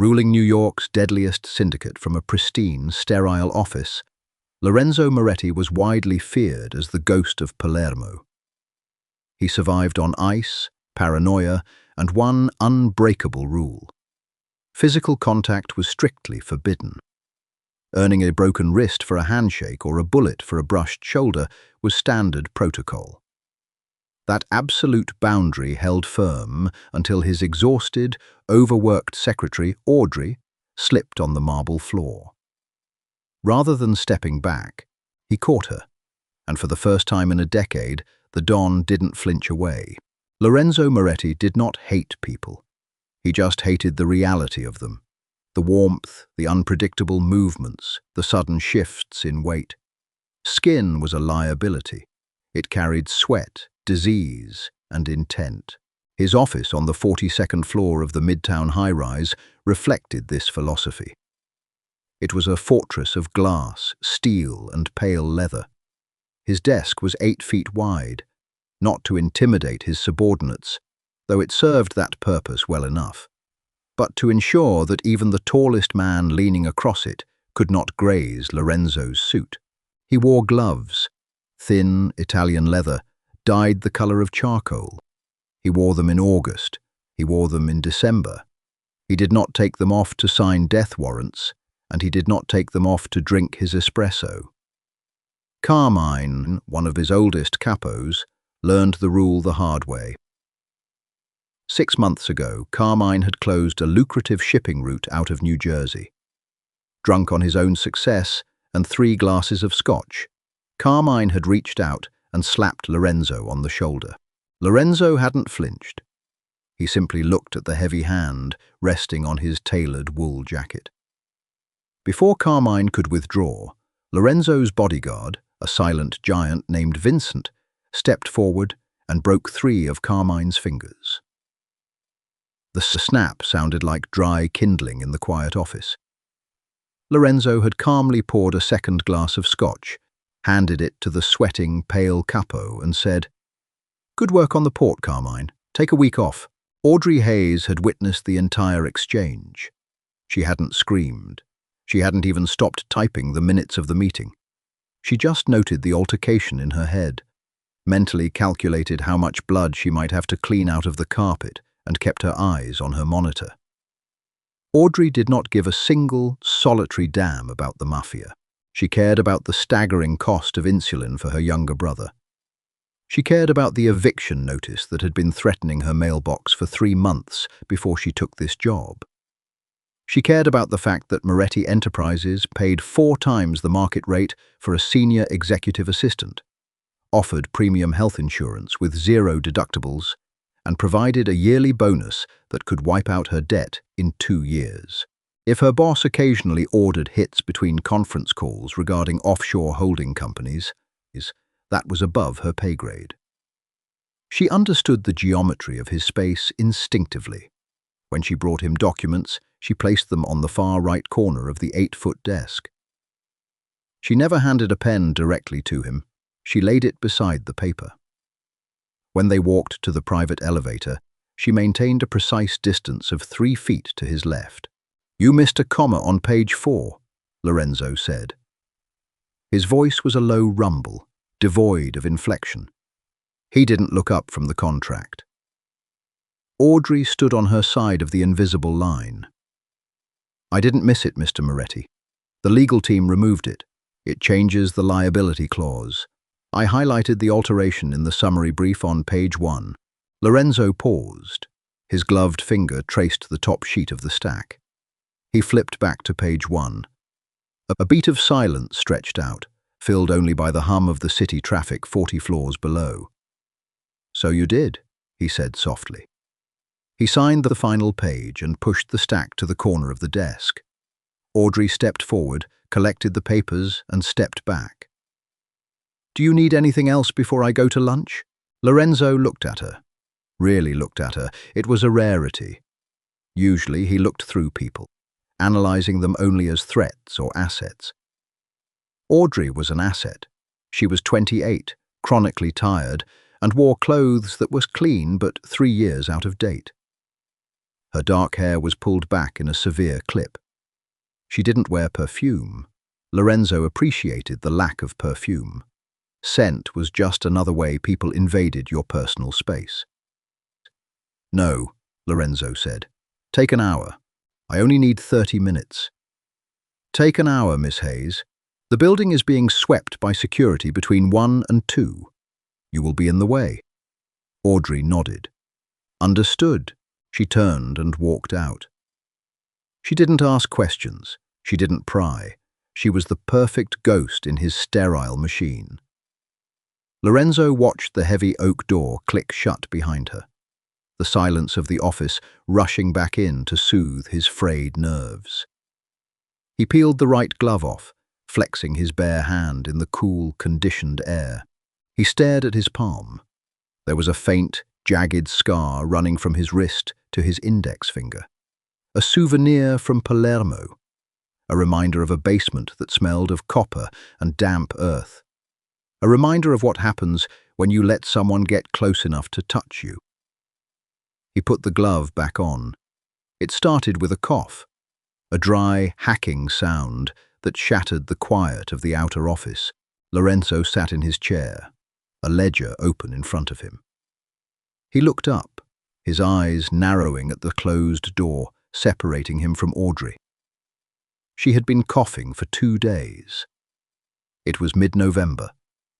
Ruling New York's deadliest syndicate from a pristine, sterile office, Lorenzo Moretti was widely feared as the ghost of Palermo. He survived on ice, paranoia, and one unbreakable rule. Physical contact was strictly forbidden. Earning a broken wrist for a handshake or a bullet for a brushed shoulder was standard protocol. That absolute boundary held firm until his exhausted, overworked secretary, Audrey, slipped on the marble floor. Rather than stepping back, he caught her, and for the first time in a decade, the Don didn't flinch away. Lorenzo Moretti did not hate people. He just hated the reality of them. The warmth, the unpredictable movements, the sudden shifts in weight. Skin was a liability. It carried sweat, disease, and intent. His office on the 42nd floor of the Midtown high-rise reflected this philosophy. It was a fortress of glass, steel, and pale leather. His desk was 8 feet wide, not to intimidate his subordinates, though it served that purpose well enough, but to ensure that even the tallest man leaning across it could not graze Lorenzo's suit. He wore gloves, thin Italian leather, dyed the color of charcoal. He wore them in August. He wore them in December. He did not take them off to sign death warrants, and he did not take them off to drink his espresso. Carmine, one of his oldest capos, learned the rule the hard way. 6 months ago, Carmine had closed a lucrative shipping route out of New Jersey. Drunk on his own success and 3 glasses of scotch, Carmine had reached out and slapped Lorenzo on the shoulder. Lorenzo hadn't flinched. He simply looked at the heavy hand resting on his tailored wool jacket. Before Carmine could withdraw, Lorenzo's bodyguard, a silent giant named Vincent, stepped forward and broke 3 of Carmine's fingers. The snap sounded like dry kindling in the quiet office. Lorenzo had calmly poured a second glass of scotch, handed it to the sweating, pale capo, and said, "Good work on the port, Carmine. Take a week off." Audrey Hayes had witnessed the entire exchange. She hadn't screamed. She hadn't even stopped typing the minutes of the meeting. She just noted the altercation in her head, mentally calculated how much blood she might have to clean out of the carpet, and kept her eyes on her monitor. Audrey did not give a single, solitary damn about the mafia. She cared about the staggering cost of insulin for her younger brother. She cared about the eviction notice that had been threatening her mailbox for 3 months before she took this job. She cared about the fact that Moretti Enterprises paid 4 times the market rate for a senior executive assistant, offered premium health insurance with 0 deductibles, and provided a yearly bonus that could wipe out her debt in 2 years. If her boss occasionally ordered hits between conference calls regarding offshore holding companies, that was above her pay grade. She understood the geometry of his space instinctively. When she brought him documents, she placed them on the far right corner of the 8-foot desk. She never handed a pen directly to him. She laid it beside the paper. When they walked to the private elevator, she maintained a precise distance of 3 feet to his left. "You missed a comma on page 4, Lorenzo said. His voice was a low rumble, devoid of inflection. He didn't look up from the contract. Audrey stood on her side of the invisible line. "I didn't miss it, Mr. Moretti. The legal team removed it. It changes the liability clause. I highlighted the alteration in the summary brief on page 1. Lorenzo paused. His gloved finger traced the top sheet of the stack. He flipped back to page 1. A beat of silence stretched out, filled only by the hum of the city traffic 40 floors below. "So you did," he said softly. He signed the final page and pushed the stack to the corner of the desk. Audrey stepped forward, collected the papers, and stepped back. "Do you need anything else before I go to lunch?" Lorenzo looked at her. Really looked at her. It was a rarity. Usually he looked through people, analyzing them only as threats or assets. Audrey was an asset. She was 28, chronically tired, and wore clothes that was clean but 3 years out of date. Her dark hair was pulled back in a severe clip. She didn't wear perfume. Lorenzo appreciated the lack of perfume. Scent was just another way people invaded your personal space. "No," Lorenzo said. "Take an hour. I only need 30 minutes. "Take an hour, Miss Hayes. The building is being swept by security between 1 and 2. You will be in the way." Audrey nodded. "Understood." She turned and walked out. She didn't ask questions. She didn't pry. She was the perfect ghost in his sterile machine. Lorenzo watched the heavy oak door click shut behind her, the silence of the office rushing back in to soothe his frayed nerves. He peeled the right glove off, flexing his bare hand in the cool, conditioned air. He stared at his palm. There was a faint, jagged scar running from his wrist to his index finger. A souvenir from Palermo, a reminder of a basement that smelled of copper and damp earth. A reminder of what happens when you let someone get close enough to touch you. He put the glove back on. It started with a cough, a dry, hacking sound that shattered the quiet of the outer office. Lorenzo sat in his chair, a ledger open in front of him. He looked up, his eyes narrowing at the closed door, separating him from Audrey. She had been coughing for 2 days. It was mid-November,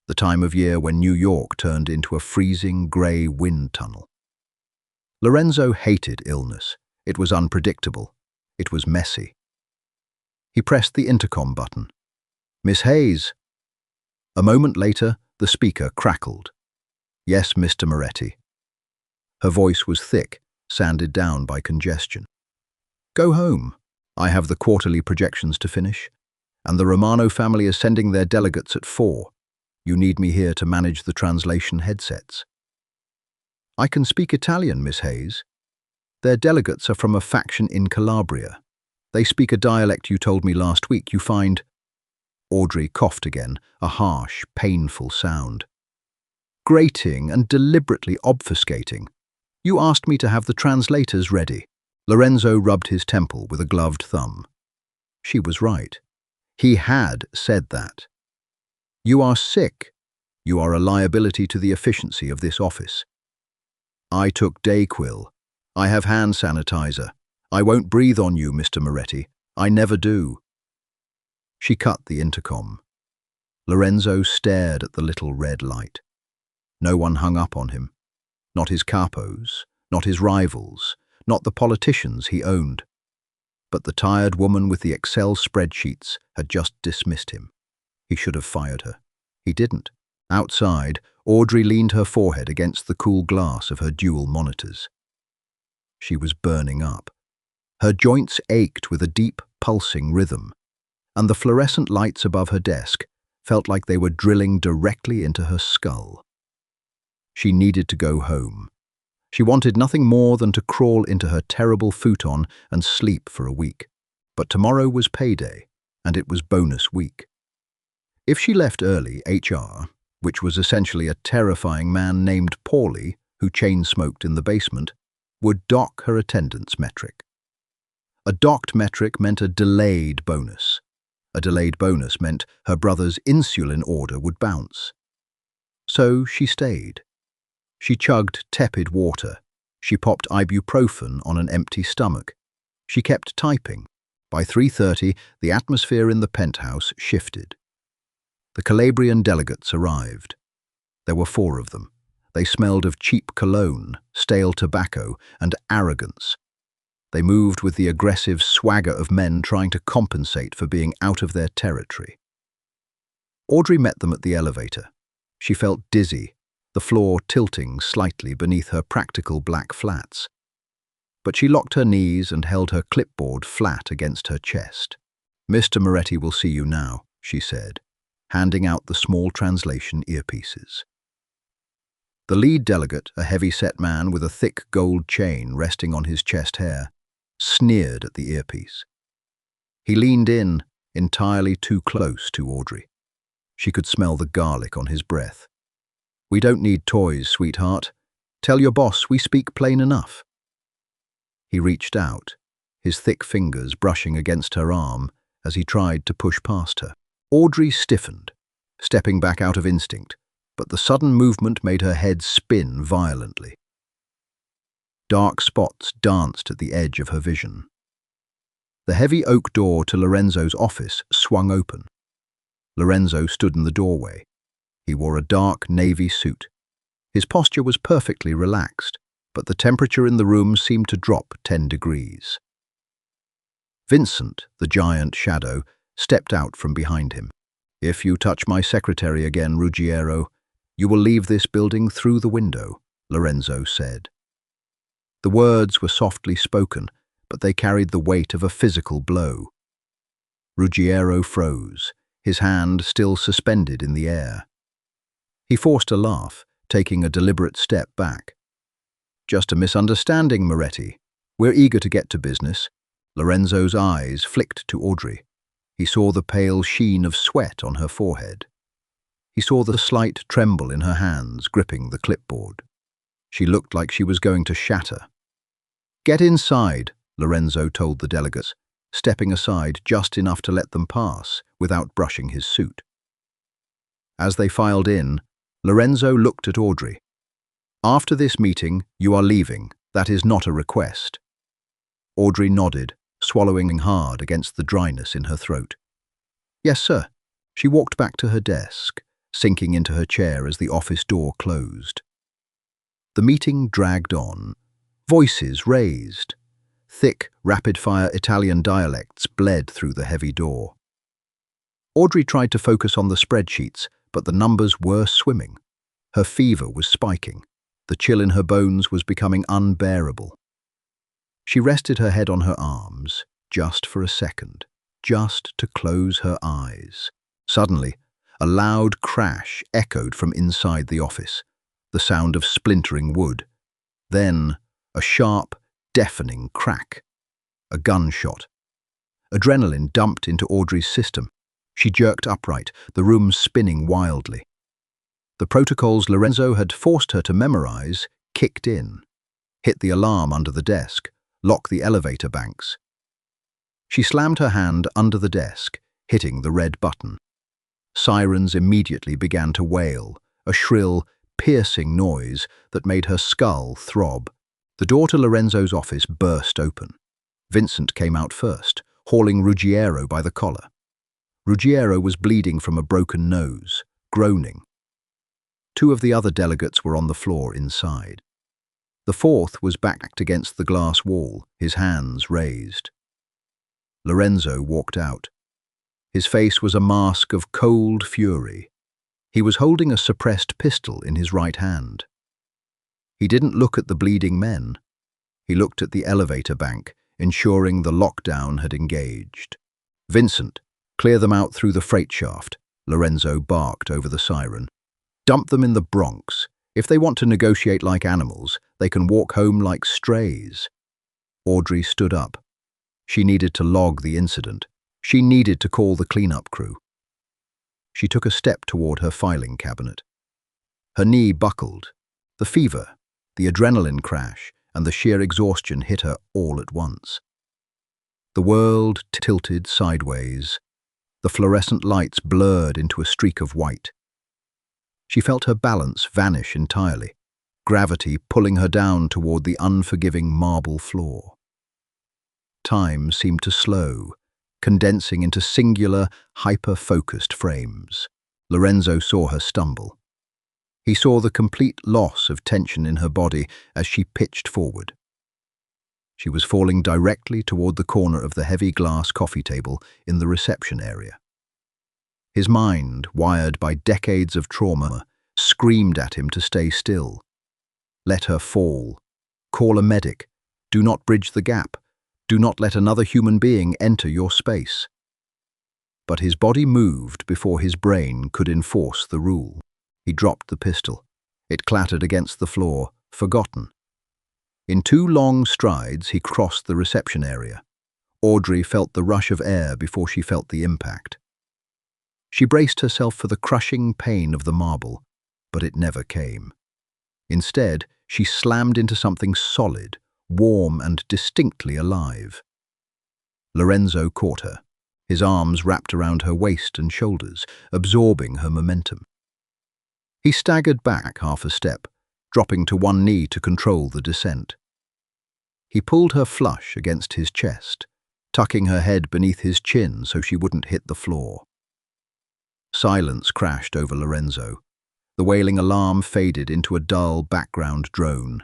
the time of year when New York turned into a freezing grey wind tunnel. Lorenzo hated illness. It was unpredictable. It was messy. He pressed the intercom button. "Miss Hayes." A moment later, the speaker crackled. "Yes, Mr. Moretti." Her voice was thick, sanded down by congestion. "Go home. I have the quarterly projections to finish, and the Romano family is sending their delegates at 4. You need me here to manage the translation headsets." "I can speak Italian, Miss Hayes. Their delegates are from a faction in Calabria. They speak a dialect you told me last week. You find—" Audrey coughed again, a harsh, painful sound. "Grating and deliberately obfuscating. You asked me to have the translators ready." Lorenzo rubbed his temple with a gloved thumb. She was right. He had said that. "You are sick. You are a liability to the efficiency of this office." "I took Dayquil. I have hand sanitizer. I won't breathe on you, Mr. Moretti. I never do." She cut the intercom. Lorenzo stared at the little red light. No one hung up on him. Not his capos, not his rivals, not the politicians he owned. But the tired woman with the Excel spreadsheets had just dismissed him. He should have fired her. He didn't. Outside, Audrey leaned her forehead against the cool glass of her dual monitors. She was burning up. Her joints ached with a deep, pulsing rhythm, and the fluorescent lights above her desk felt like they were drilling directly into her skull. She needed to go home. She wanted nothing more than to crawl into her terrible futon and sleep for a week. But tomorrow was payday, and it was bonus week. If she left early, HR, which was essentially a terrifying man named Paulie who chain-smoked in the basement, would dock her attendance metric. A docked metric meant a delayed bonus. A delayed bonus meant her brother's insulin order would bounce. So she stayed. She chugged tepid water. She popped ibuprofen on an empty stomach. She kept typing. By 3:30, the atmosphere in the penthouse shifted. The Calabrian delegates arrived. There were 4 of them. They smelled of cheap cologne, stale tobacco, and arrogance. They moved with the aggressive swagger of men trying to compensate for being out of their territory. Audrey met them at the elevator. She felt dizzy, the floor tilting slightly beneath her practical black flats. But she locked her knees and held her clipboard flat against her chest. "Mr. Moretti will see you now," she said, handing out the small translation earpieces. The lead delegate, a heavy-set man with a thick gold chain resting on his chest hair, sneered at the earpiece. He leaned in, entirely too close to Audrey. She could smell the garlic on his breath. "We don't need toys, sweetheart. Tell your boss we speak plain enough." He reached out, his thick fingers brushing against her arm as he tried to push past her. Audrey stiffened, stepping back out of instinct, but the sudden movement made her head spin violently. Dark spots danced at the edge of her vision. The heavy oak door to Lorenzo's office swung open. Lorenzo stood in the doorway. He wore a dark navy suit. His posture was perfectly relaxed, but the temperature in the room seemed to drop 10 degrees. Vincent, the giant shadow, stepped out from behind him. "If you touch my secretary again, Ruggiero, you will leave this building through the window," Lorenzo said. The words were softly spoken, but they carried the weight of a physical blow. Ruggiero froze, his hand still suspended in the air. He forced a laugh, taking a deliberate step back. "Just a misunderstanding, Moretti. We're eager to get to business." Lorenzo's eyes flicked to Audrey. He saw the pale sheen of sweat on her forehead. He saw the slight tremble in her hands gripping the clipboard. She looked like she was going to shatter. "Get inside," Lorenzo told the delegates, stepping aside just enough to let them pass without brushing his suit. As they filed in, Lorenzo looked at Audrey. "After this meeting, you are leaving. That is not a request." Audrey nodded, swallowing hard against the dryness in her throat. "Yes, sir." She walked back to her desk, sinking into her chair as the office door closed. The meeting dragged on. Voices raised. Thick, rapid-fire Italian dialects bled through the heavy door. Audrey tried to focus on the spreadsheets, but the numbers were swimming. Her fever was spiking. The chill in her bones was becoming unbearable. She rested her head on her arms, just for a second, just to close her eyes. Suddenly, a loud crash echoed from inside the office, the sound of splintering wood. Then, a sharp, deafening crack. A gunshot. Adrenaline dumped into Audrey's system. She jerked upright, the room spinning wildly. The protocols Lorenzo had forced her to memorize kicked in. Hit the alarm under the desk, lock the elevator banks. She slammed her hand under the desk, hitting the red button. Sirens immediately began to wail, a shrill, piercing noise that made her skull throb. The door to Lorenzo's office burst open. Vincent came out first, hauling Ruggiero by the collar. Ruggiero was bleeding from a broken nose, groaning. Two of the other delegates were on the floor inside. The fourth was backed against the glass wall, his hands raised. Lorenzo walked out. His face was a mask of cold fury. He was holding a suppressed pistol in his right hand. He didn't look at the bleeding men. He looked at the elevator bank, ensuring the lockdown had engaged. "Vincent, clear them out through the freight shaft," Lorenzo barked over the siren. "Dump them in the Bronx. If they want to negotiate like animals, they can walk home like strays." Audrey stood up. She needed to log the incident. She needed to call the cleanup crew. She took a step toward her filing cabinet. Her knee buckled. The fever, the adrenaline crash, and the sheer exhaustion hit her all at once. The world tilted sideways. The fluorescent lights blurred into a streak of white. She felt her balance vanish entirely, gravity pulling her down toward the unforgiving marble floor. Time seemed to slow, condensing into singular, hyper-focused frames. Lorenzo saw her stumble. He saw the complete loss of tension in her body as she pitched forward. She was falling directly toward the corner of the heavy glass coffee table in the reception area. His mind, wired by decades of trauma, screamed at him to stay still. Let her fall. Call a medic. Do not bridge the gap. Do not let another human being enter your space. But his body moved before his brain could enforce the rule. He dropped the pistol. It clattered against the floor, forgotten. In 2 long strides, he crossed the reception area. Audrey felt the rush of air before she felt the impact. She braced herself for the crushing pain of the marble, but it never came. Instead, she slammed into something solid, warm and distinctly alive. Lorenzo caught her, his arms wrapped around her waist and shoulders, absorbing her momentum. He staggered back half a step, dropping to one knee to control the descent. He pulled her flush against his chest, tucking her head beneath his chin so she wouldn't hit the floor. Silence crashed over Lorenzo. The wailing alarm faded into a dull background drone.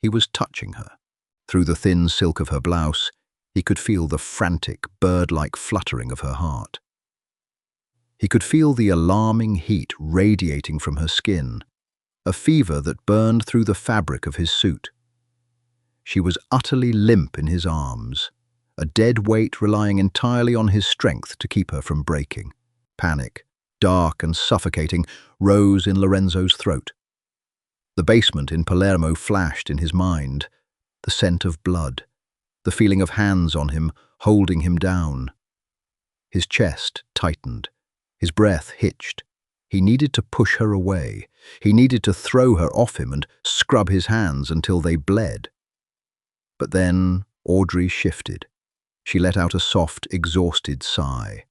He was touching her. Through the thin silk of her blouse, he could feel the frantic, bird-like fluttering of her heart. He could feel the alarming heat radiating from her skin, a fever that burned through the fabric of his suit. She was utterly limp in his arms, a dead weight relying entirely on his strength to keep her from breaking. Panic, dark and suffocating, rose in Lorenzo's throat. The basement in Palermo flashed in his mind, the scent of blood, the feeling of hands on him, holding him down. His chest tightened, his breath hitched. He needed to push her away. He needed to throw her off him and scrub his hands until they bled. But then Audrey shifted. She let out a soft, exhausted sigh.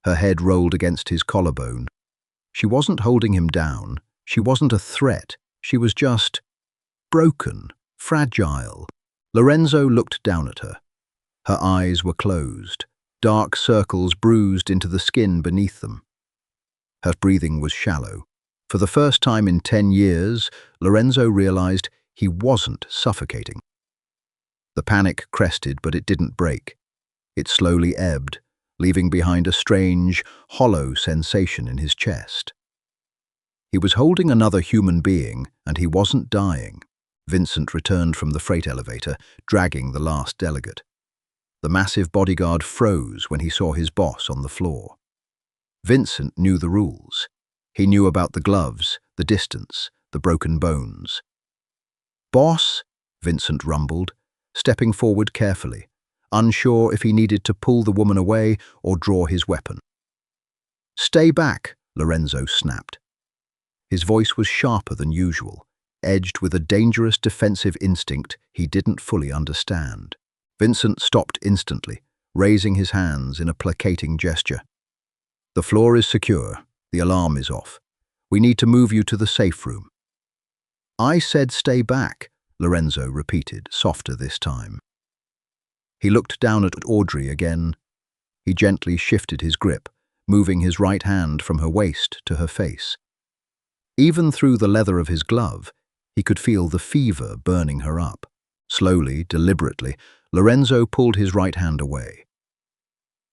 Her head rolled against his collarbone. She wasn't holding him down. She wasn't a threat. She was just broken, fragile. Lorenzo looked down at her. Her eyes were closed, dark circles bruised into the skin beneath them. Her breathing was shallow. For the first time in 10 years, Lorenzo realized he wasn't suffocating. The panic crested, but it didn't break. It slowly ebbed, leaving behind a strange, hollow sensation in his chest. He was holding another human being, and he wasn't dying. Vincent returned from the freight elevator, dragging the last delegate. The massive bodyguard froze when he saw his boss on the floor. Vincent knew the rules. He knew about the gloves, the distance, the broken bones. "Boss," Vincent rumbled, stepping forward carefully, unsure if he needed to pull the woman away or draw his weapon. "Stay back," Lorenzo snapped. His voice was sharper than usual, edged with a dangerous defensive instinct he didn't fully understand. Vincent stopped instantly, raising his hands in a placating gesture. "The floor is secure. The alarm is off. We need to move you to the safe room." "I said stay back," Lorenzo repeated, softer this time. He looked down at Audrey again. He gently shifted his grip, moving his right hand from her waist to her face. Even through the leather of his glove, he could feel the fever burning her up. Slowly, deliberately, Lorenzo pulled his right hand away.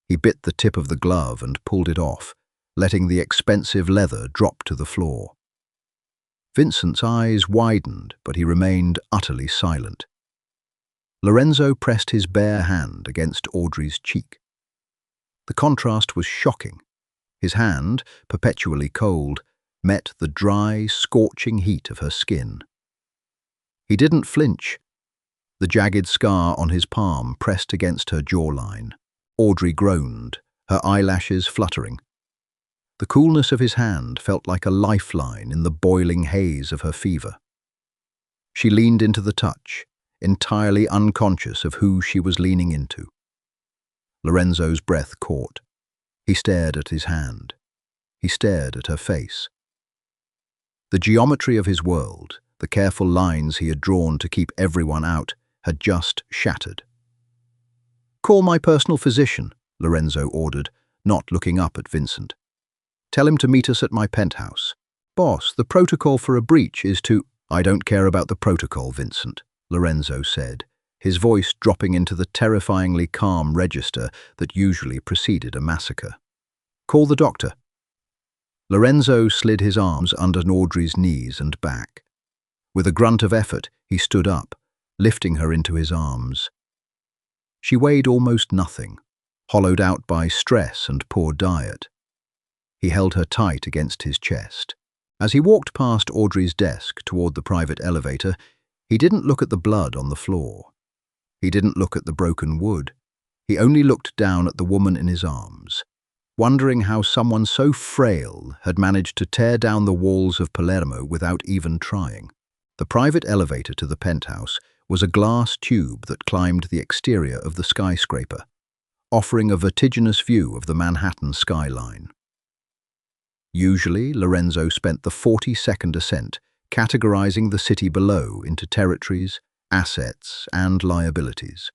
He bit the tip of the glove and pulled it off, letting the expensive leather drop to the floor. Vincent's eyes widened, but he remained utterly silent. Lorenzo pressed his bare hand against Audrey's cheek. The contrast was shocking. His hand, perpetually cold, met the dry, scorching heat of her skin. He didn't flinch. The jagged scar on his palm pressed against her jawline. Audrey groaned, her eyelashes fluttering. The coolness of his hand felt like a lifeline in the boiling haze of her fever. She leaned into the touch, entirely unconscious of who she was leaning into. Lorenzo's breath caught. He stared at his hand. He stared at her face. The geometry of his world, the careful lines he had drawn to keep everyone out, had just shattered. "Call my personal physician," Lorenzo ordered, not looking up at Vincent. "Tell him to meet us at my penthouse." "Boss, the protocol for a breach is to—" "I don't care about the protocol, Vincent," Lorenzo said, his voice dropping into the terrifyingly calm register that usually preceded a massacre. "Call the doctor." Lorenzo slid his arms under Audrey's knees and back. With a grunt of effort, he stood up, lifting her into his arms. She weighed almost nothing, hollowed out by stress and poor diet. He held her tight against his chest. As he walked past Audrey's desk toward the private elevator, he didn't look at the blood on the floor. He didn't look at the broken wood. He only looked down at the woman in his arms, wondering how someone so frail had managed to tear down the walls of Palermo without even trying. The private elevator to the penthouse was a glass tube that climbed the exterior of the skyscraper, offering a vertiginous view of the Manhattan skyline. Usually, Lorenzo spent the 40-second ascent categorizing the city below into territories, assets, and liabilities.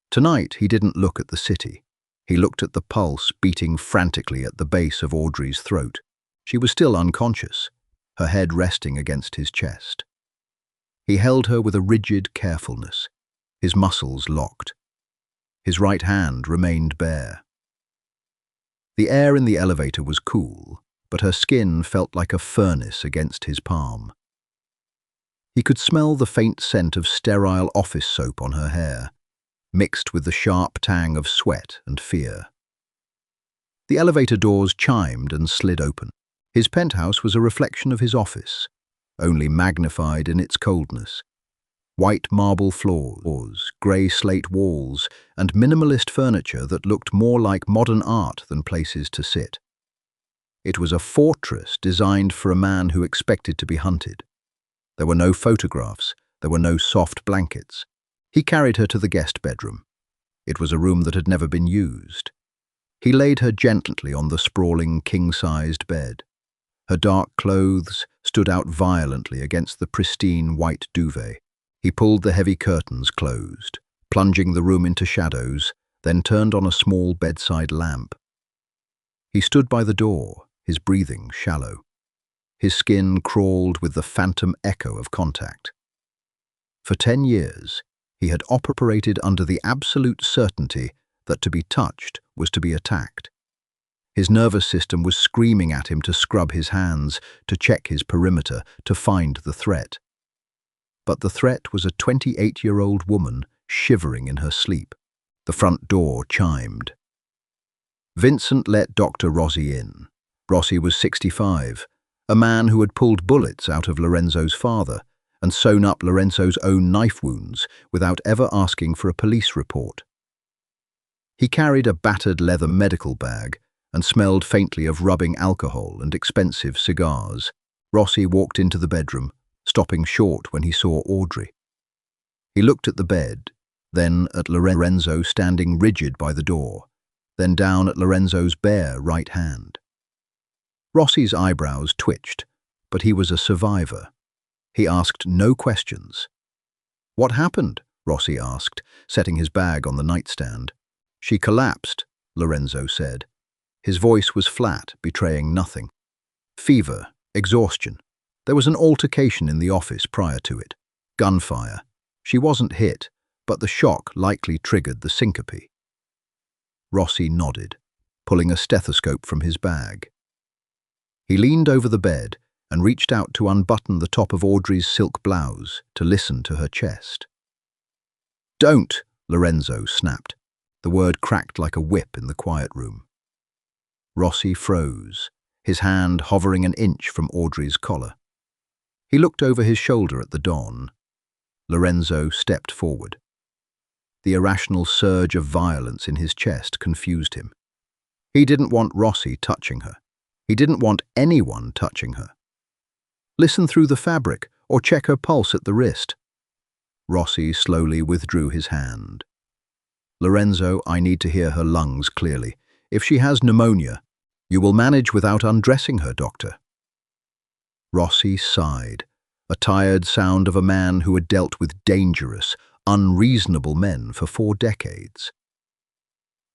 Tonight, he didn't look at the city. He looked at the pulse beating frantically at the base of Audrey's throat. She was still unconscious, her head resting against his chest. He held her with a rigid carefulness, his muscles locked. His right hand remained bare. The air in the elevator was cool, but her skin felt like a furnace against his palm. He could smell the faint scent of sterile office soap on her hair, mixed with the sharp tang of sweat and fear. The elevator doors chimed and slid open. His penthouse was a reflection of his office, only magnified in its coldness. White marble floors, grey slate walls, and minimalist furniture that looked more like modern art than places to sit. It was a fortress designed for a man who expected to be hunted. There were no photographs, there were no soft blankets. He carried her to the guest bedroom. It was a room that had never been used. He laid her gently on the sprawling king-sized bed. Her dark clothes stood out violently against the pristine white duvet. He pulled the heavy curtains closed, plunging the room into shadows, then turned on a small bedside lamp. He stood by the door, his breathing shallow. His skin crawled with the phantom echo of contact. For 10 years, he had operated under the absolute certainty that to be touched was to be attacked. His nervous system was screaming at him to scrub his hands, to check his perimeter, to find the threat. But the threat was a 28-year-old woman shivering in her sleep. The front door chimed. Vincent let Dr. Rossi in. Rossi was 65, a man who had pulled bullets out of Lorenzo's father and sewn up Lorenzo's own knife wounds without ever asking for a police report. He carried a battered leather medical bag and smelled faintly of rubbing alcohol and expensive cigars. Rossi walked into the bedroom, stopping short when he saw Audrey. He looked at the bed, then at Lorenzo standing rigid by the door, then down at Lorenzo's bare right hand. Rossi's eyebrows twitched, but he was a survivor. He asked no questions. "What happened?" Rossi asked, setting his bag on the nightstand. "She collapsed," Lorenzo said. His voice was flat, betraying nothing. "Fever, exhaustion. There was an altercation in the office prior to it. Gunfire. She wasn't hit, but the shock likely triggered the syncope." Rossi nodded, pulling a stethoscope from his bag. He leaned over the bed and reached out to unbutton the top of Audrey's silk blouse to listen to her chest. "Don't!" Lorenzo snapped. The word cracked like a whip in the quiet room. Rossi froze, his hand hovering an inch from Audrey's collar. He looked over his shoulder at the Don. Lorenzo stepped forward. The irrational surge of violence in his chest confused him. He didn't want Rossi touching her. He didn't want anyone touching her. "Listen through the fabric, or check her pulse at the wrist." Rossi slowly withdrew his hand. "Lorenzo, I need to hear her lungs clearly. If she has pneumonia, you will manage without undressing her, doctor." Rossi sighed, a tired sound of a man who had dealt with dangerous, unreasonable men for 4 decades.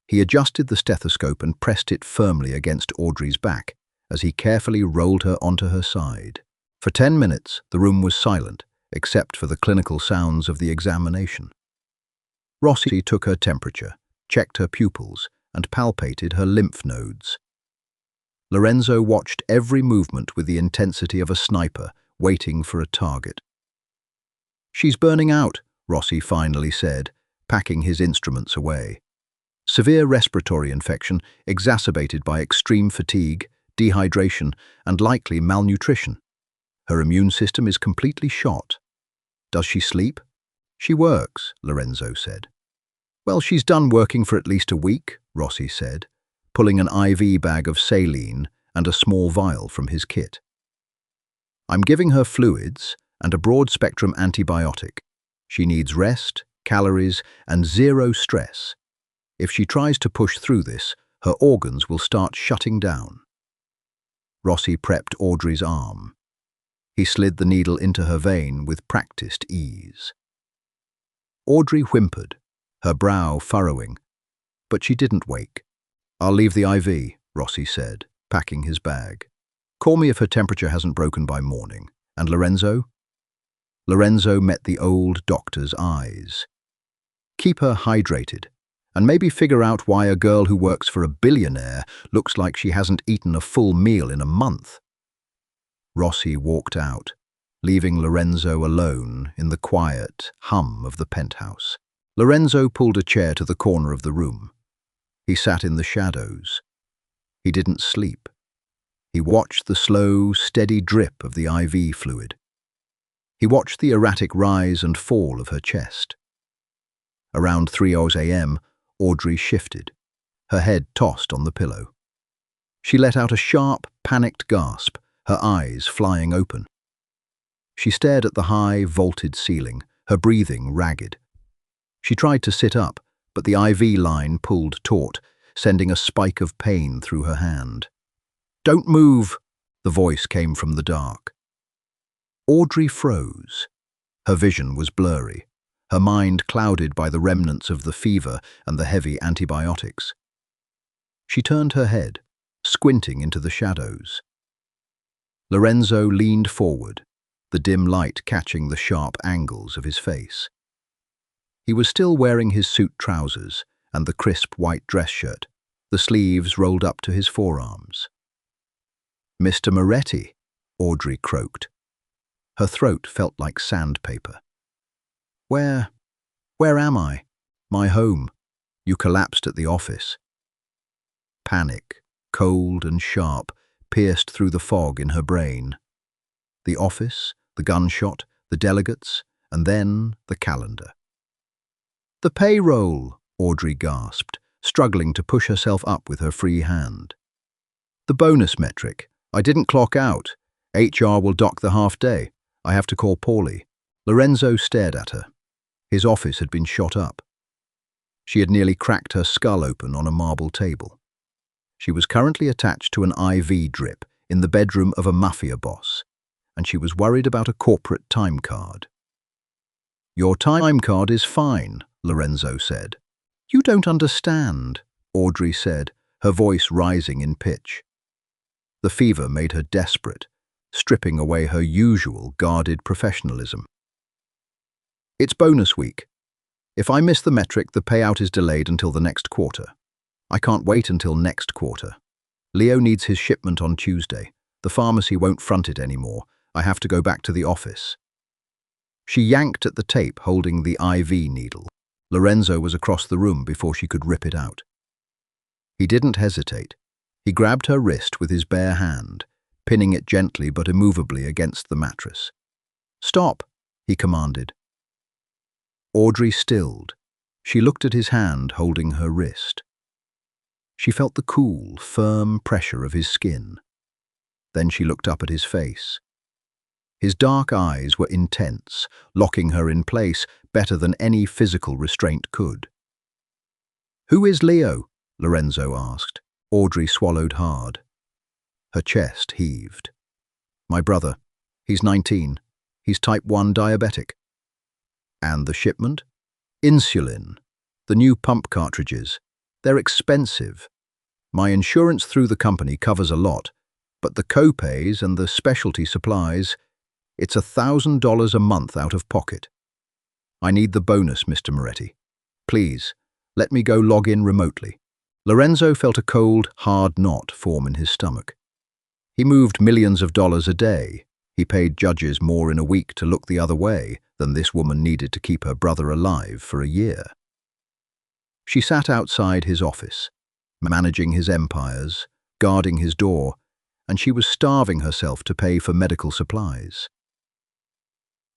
He adjusted the stethoscope and pressed it firmly against Audrey's back as he carefully rolled her onto her side. For 10 minutes, the room was silent, except for the clinical sounds of the examination. Rossi took her temperature, checked her pupils, and palpated her lymph nodes. Lorenzo watched every movement with the intensity of a sniper waiting for a target. "She's burning out," Rossi finally said, packing his instruments away. "Severe respiratory infection exacerbated by extreme fatigue, dehydration, and likely malnutrition. Her immune system is completely shot." "Does she sleep?" "She works," Lorenzo said. "Well, she's done working for at least a week," Rossi said, pulling an IV bag of saline and a small vial from his kit. "I'm giving her fluids and a broad-spectrum antibiotic. She needs rest, calories, and zero stress. If she tries to push through this, her organs will start shutting down. Rossi prepped Audrey's arm. He slid the needle into her vein with practiced ease. Audrey whimpered, her brow furrowing, but she didn't wake. "I'll leave the IV," Rossi said, packing his bag. "Call me if her temperature hasn't broken by morning. And Lorenzo?" Lorenzo met the old doctor's eyes. "Keep her hydrated, and maybe figure out why a girl who works for a billionaire looks like she hasn't eaten a full meal in a month." Rossi walked out, leaving Lorenzo alone in the quiet hum of the penthouse. Lorenzo pulled a chair to the corner of the room. He sat in the shadows. He didn't sleep. He watched the slow, steady drip of the IV fluid. He watched the erratic rise and fall of her chest. Around 3 a.m., Audrey shifted. Her head tossed on the pillow. She let out a sharp, panicked gasp, her eyes flying open. She stared at the high, vaulted ceiling, her breathing ragged. She tried to sit up, but the IV line pulled taut, sending a spike of pain through her hand. "Don't move," the voice came from the dark. Audrey froze. Her vision was blurry, her mind clouded by the remnants of the fever and the heavy antibiotics. She turned her head, squinting into the shadows. Lorenzo leaned forward, the dim light catching the sharp angles of his face. He was still wearing his suit trousers and the crisp white dress shirt, the sleeves rolled up to his forearms. "Mr. Moretti," Audrey croaked. Her throat felt like sandpaper. Where am I? My home. You collapsed at the office." Panic, cold and sharp, pierced through the fog in her brain. The office, the gunshot, the delegates, and then the calendar. "The payroll," Audrey gasped, struggling to push herself up with her free hand. "The bonus metric. I didn't clock out. HR will dock the half day. I have to call Paulie." Lorenzo stared at her. His office had been shot up. She had nearly cracked her skull open on a marble table. She was currently attached to an IV drip in the bedroom of a mafia boss, and she was worried about a corporate time card. "Your time card is fine," Lorenzo said. "You don't understand," Audrey said, her voice rising in pitch. The fever made her desperate, stripping away her usual guarded professionalism. "It's bonus week. If I miss the metric, the payout is delayed until the next quarter. I can't wait until next quarter. Leo needs his shipment on Tuesday. The pharmacy won't front it anymore. I have to go back to the office." She yanked at the tape holding the IV needle. Lorenzo was across the room before she could rip it out. He didn't hesitate. He grabbed her wrist with his bare hand, pinning it gently but immovably against the mattress. "Stop," he commanded. Audrey stilled. She looked at his hand holding her wrist. She felt the cool, firm pressure of his skin. Then she looked up at his face. His dark eyes were intense, locking her in place better than any physical restraint could. "Who is Leo?" Lorenzo asked. Audrey swallowed hard. Her chest heaved. "My brother. He's 19. He's type 1 diabetic." "And the shipment?" "Insulin. The new pump cartridges. They're expensive. My insurance through the company covers a lot, but the co-pays and the specialty supplies, it's $1,000 a month out of pocket. I need the bonus, Mr. Moretti. Please, let me go log in remotely." Lorenzo felt a cold, hard knot form in his stomach. He moved millions of dollars a day. He paid judges more in a week to look the other way than this woman needed to keep her brother alive for a year. She sat outside his office, managing his empires, guarding his door, and she was starving herself to pay for medical supplies.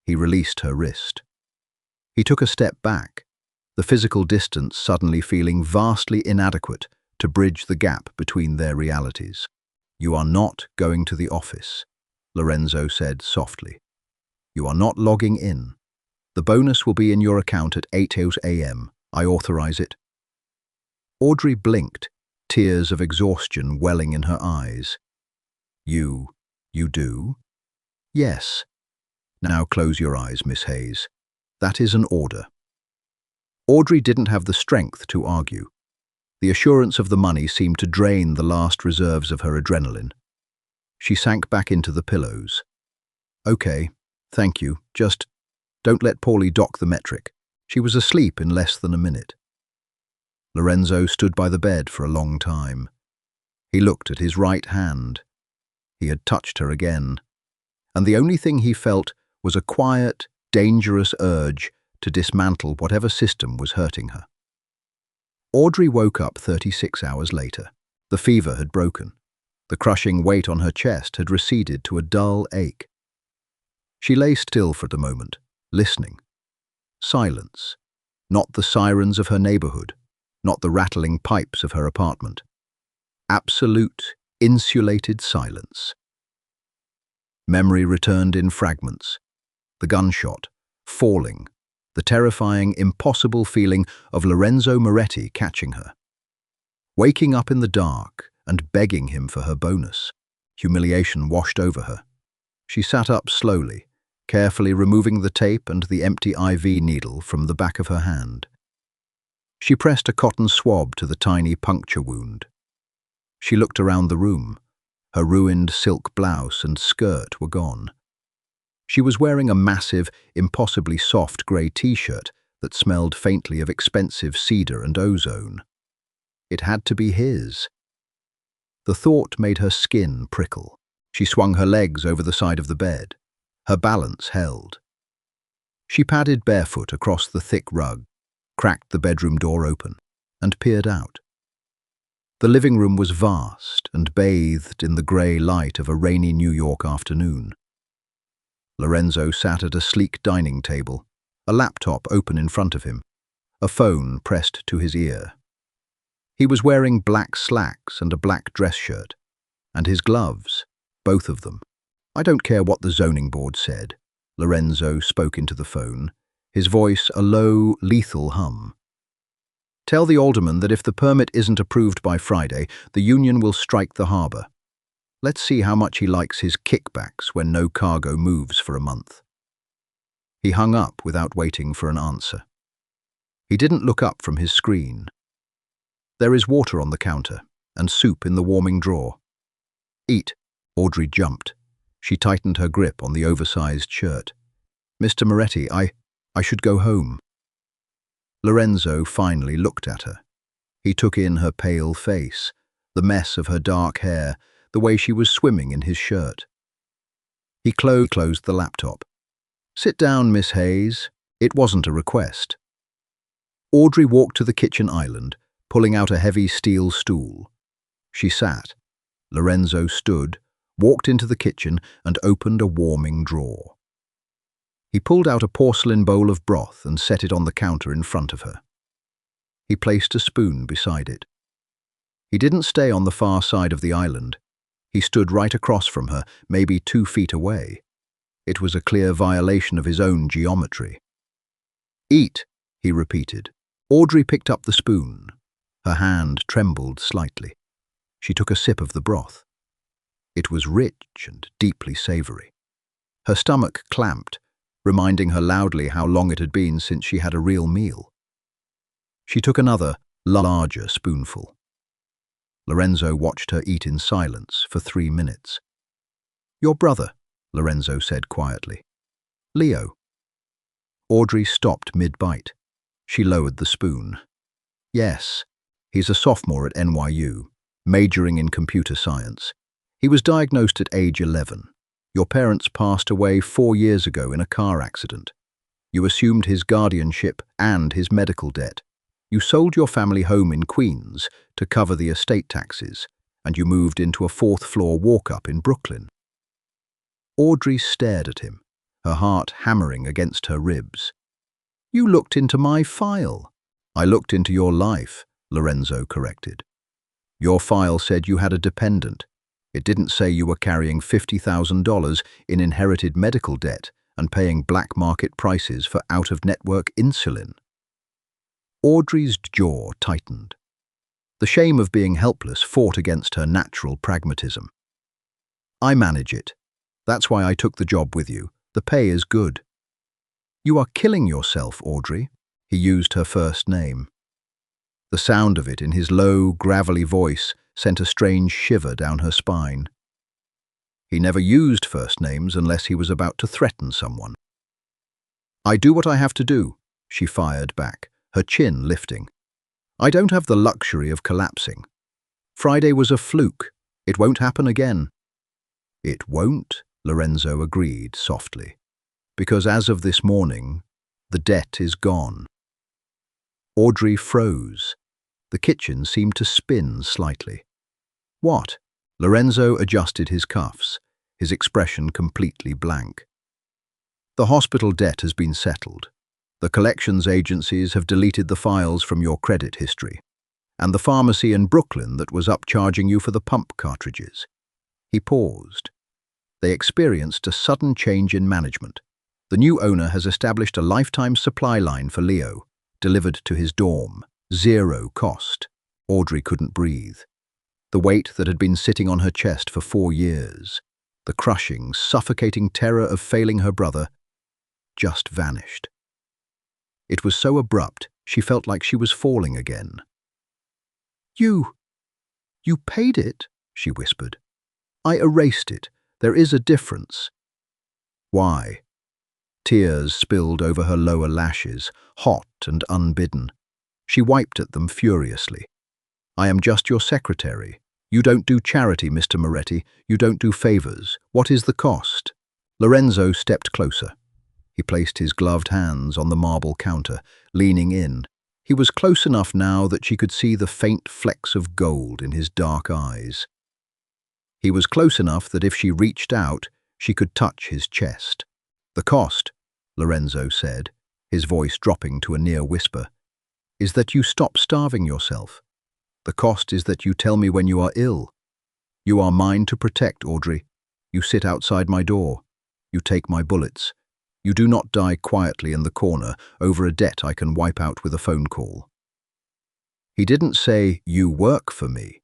He released her wrist. He took a step back, the physical distance suddenly feeling vastly inadequate to bridge the gap between their realities. "You are not going to the office," Lorenzo said softly. "You are not logging in. The bonus will be in your account at 8 a.m. I authorize it." Audrey blinked, tears of exhaustion welling in her eyes. You do?" "Yes." "Now close your eyes, Miss Hayes. That is an order." Audrey didn't have the strength to argue. The assurance of the money seemed to drain the last reserves of her adrenaline. She sank back into the pillows. "Okay, thank you. Just don't let Paulie dock the metric." She was asleep in less than a minute. Lorenzo stood by the bed for a long time. He looked at his right hand. He had touched her again, and the only thing he felt was a quiet, dangerous urge to dismantle whatever system was hurting her. Audrey woke up 36 hours later. The fever had broken. The crushing weight on her chest had receded to a dull ache. She lay still for the moment, listening. Silence. Not the sirens of her neighborhood, not the rattling pipes of her apartment. Absolute, insulated silence. Memory returned in fragments. The gunshot, falling, the terrifying, impossible feeling of Lorenzo Moretti catching her. Waking up in the dark and begging him for her bonus. Humiliation washed over her. She sat up slowly, carefully removing the tape and the empty IV needle from the back of her hand. She pressed a cotton swab to the tiny puncture wound. She looked around the room. Her ruined silk blouse and skirt were gone. She was wearing a massive, impossibly soft grey t-shirt that smelled faintly of expensive cedar and ozone. It had to be his. The thought made her skin prickle. She swung her legs over the side of the bed. Her balance held. She padded barefoot across the thick rug, cracked the bedroom door open, and peered out. The living room was vast and bathed in the grey light of a rainy New York afternoon. Lorenzo sat at a sleek dining table, a laptop open in front of him, a phone pressed to his ear. He was wearing black slacks and a black dress shirt, and his gloves, both of them. "I don't care what the zoning board said," Lorenzo spoke into the phone, his voice a low, lethal hum. "Tell the alderman that if the permit isn't approved by Friday, the union will strike the harbour. Let's see how much he likes his kickbacks when no cargo moves for a month." He hung up without waiting for an answer. He didn't look up from his screen. "There is water on the counter, and soup in the warming drawer." "Eat." Audrey jumped. She tightened her grip on the oversized shirt. "Mr. Moretti, I should go home." Lorenzo finally looked at her. He took in her pale face, the mess of her dark hair, the way she was swimming in his shirt. He closed the laptop. "Sit down, Miss Hayes." It wasn't a request. Audrey walked to the kitchen island, pulling out a heavy steel stool. She sat. Lorenzo stood, walked into the kitchen, and opened a warming drawer. He pulled out a porcelain bowl of broth and set it on the counter in front of her. He placed a spoon beside it. He didn't stay on the far side of the island. He stood right across from her, maybe 2 feet away. It was a clear violation of his own geometry. "Eat," he repeated. Audrey picked up the spoon. Her hand trembled slightly. She took a sip of the broth. It was rich and deeply savory. Her stomach clamped, reminding her loudly how long it had been since she had a real meal. She took another, larger spoonful. Lorenzo watched her eat in silence for 3 minutes. "Your brother," Lorenzo said quietly. "Leo." Audrey stopped mid-bite. She lowered the spoon. "Yes, he's a sophomore at NYU, majoring in computer science. He was diagnosed at age 11. Your parents passed away 4 years ago in a car accident. You assumed his guardianship and his medical debt. You sold your family home in Queens to cover the estate taxes, and you moved into a 4th-floor walk-up in Brooklyn." Audrey stared at him, her heart hammering against her ribs. "You looked into my file." "I looked into your life," Lorenzo corrected. "Your file said you had a dependent. It didn't say you were carrying $50,000 in inherited medical debt and paying black market prices for out-of-network insulin. Audrey's jaw tightened. The shame of being helpless fought against her natural pragmatism. "I manage it. That's why I took the job with you. The pay is good." "You are killing yourself, Audrey." He used her first name. The sound of it in his low, gravelly voice sent a strange shiver down her spine. He never used first names unless he was about to threaten someone. "I do what I have to do," she fired back, her chin lifting. "I don't have the luxury of collapsing. Friday was a fluke. It won't happen again." "It won't," Lorenzo agreed softly, "because as of this morning, the debt is gone." Audrey froze. The kitchen seemed to spin slightly. "What?" Lorenzo adjusted his cuffs, his expression completely blank. "The hospital debt has been settled. The collections agencies have deleted the files from your credit history, and the pharmacy in Brooklyn that was upcharging you for the pump cartridges." He paused. They experienced a sudden change in management. The new owner has established a lifetime supply line for Leo, delivered to his dorm, 0 cost. Audrey couldn't breathe. The weight that had been sitting on her chest for 4 years, the crushing, suffocating terror of failing her brother, just vanished. It was so abrupt, she felt like she was falling again. You paid it," she whispered. "I erased it. There is a difference." "Why?" Tears spilled over her lower lashes, hot and unbidden. She wiped at them furiously. "I am just your secretary. You don't do charity, Mr. Moretti. You don't do favors. What is the cost?" Lorenzo stepped closer. He placed his gloved hands on the marble counter, leaning in. He was close enough now that she could see the faint flecks of gold in his dark eyes. He was close enough that if she reached out, she could touch his chest. "The cost," Lorenzo said, his voice dropping to a near whisper, "is that you stop starving yourself. The cost is that you tell me when you are ill. You are mine to protect, Audrey. You sit outside my door. You take my bullets. You do not die quietly in the corner over a debt I can wipe out with a phone call." He didn't say, "You work for me."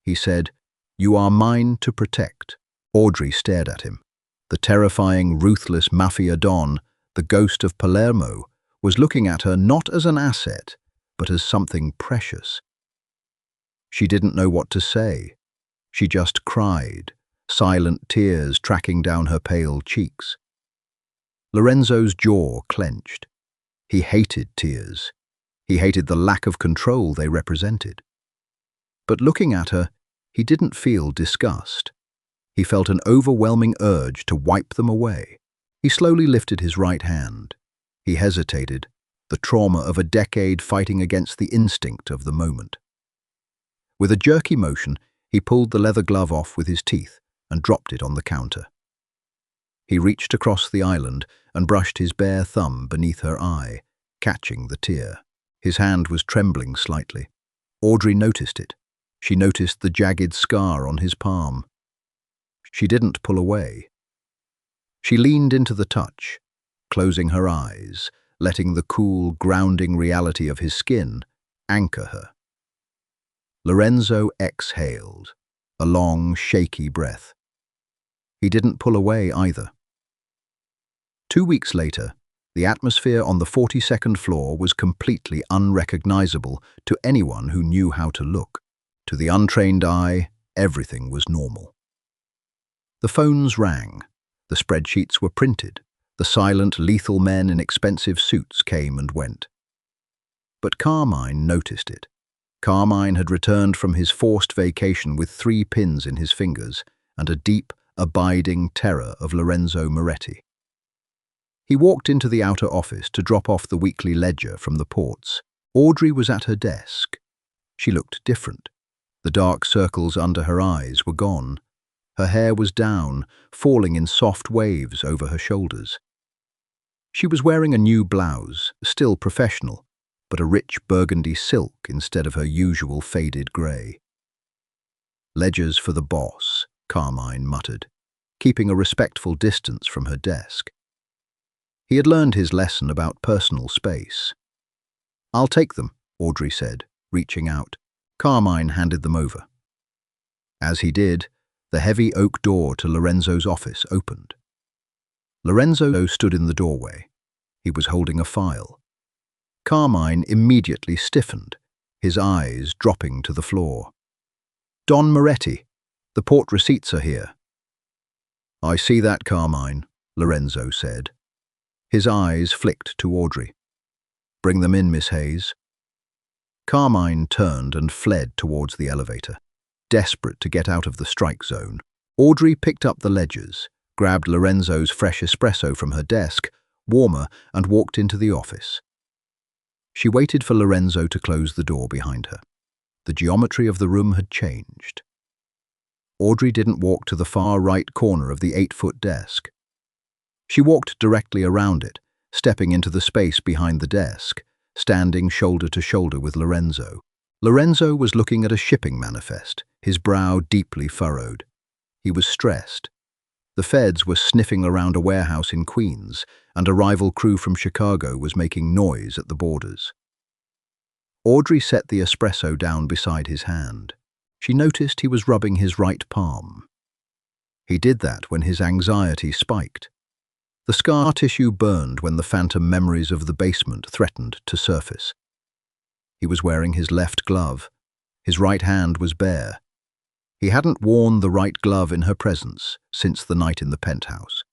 He said, "You are mine to protect." Audrey stared at him. The terrifying, ruthless mafia don, the ghost of Palermo, was looking at her not as an asset, but as something precious. She didn't know what to say. She just cried, silent tears tracking down her pale cheeks. Lorenzo's jaw clenched. He hated tears. He hated the lack of control they represented. But looking at her, he didn't feel disgust. He felt an overwhelming urge to wipe them away. He slowly lifted his right hand. He hesitated, the trauma of a decade fighting against the instinct of the moment. With a jerky motion, he pulled the leather glove off with his teeth and dropped it on the counter. He reached across the island and brushed his bare thumb beneath her eye, catching the tear. His hand was trembling slightly. Audrey noticed it. She noticed the jagged scar on his palm. She didn't pull away. She leaned into the touch, closing her eyes, letting the cool, grounding reality of his skin anchor her. Lorenzo exhaled, a long, shaky breath. He didn't pull away either. 2 weeks later, the atmosphere on the 42nd floor was completely unrecognizable to anyone who knew how to look. To the untrained eye, everything was normal. The phones rang. The spreadsheets were printed. The silent, lethal men in expensive suits came and went. But Carmine noticed it. Carmine had returned from his forced vacation with 3 pins in his fingers and a deep, abiding terror of Lorenzo Moretti. He walked into the outer office to drop off the weekly ledger from the ports. Audrey was at her desk. She looked different. The dark circles under her eyes were gone. Her hair was down, falling in soft waves over her shoulders. She was wearing a new blouse, still professional, but a rich burgundy silk instead of her usual faded grey. "Ledgers for the boss," Carmine muttered, keeping a respectful distance from her desk. He had learned his lesson about personal space. "I'll take them," Audrey said, reaching out. Carmine handed them over. As he did, the heavy oak door to Lorenzo's office opened. Lorenzo stood in the doorway. He was holding a file. Carmine immediately stiffened, his eyes dropping to the floor. "Don Moretti, the port receipts are here." "I see that, Carmine," Lorenzo said. His eyes flicked to Audrey. "Bring them in, Miss Hayes." Carmine turned and fled towards the elevator, desperate to get out of the strike zone. Audrey picked up the ledgers, grabbed Lorenzo's fresh espresso from her desk, warmer, and walked into the office. She waited for Lorenzo to close the door behind her. The geometry of the room had changed. Audrey didn't walk to the far right corner of the 8-foot desk. She walked directly around it, stepping into the space behind the desk, standing shoulder to shoulder with Lorenzo. Lorenzo was looking at a shipping manifest, his brow deeply furrowed. He was stressed. The feds were sniffing around a warehouse in Queens, and a rival crew from Chicago was making noise at the borders. Audrey set the espresso down beside his hand. She noticed he was rubbing his right palm. He did that when his anxiety spiked. The scar tissue burned when the phantom memories of the basement threatened to surface. He was wearing his left glove. His right hand was bare. He hadn't worn the right glove in her presence since the night in the penthouse.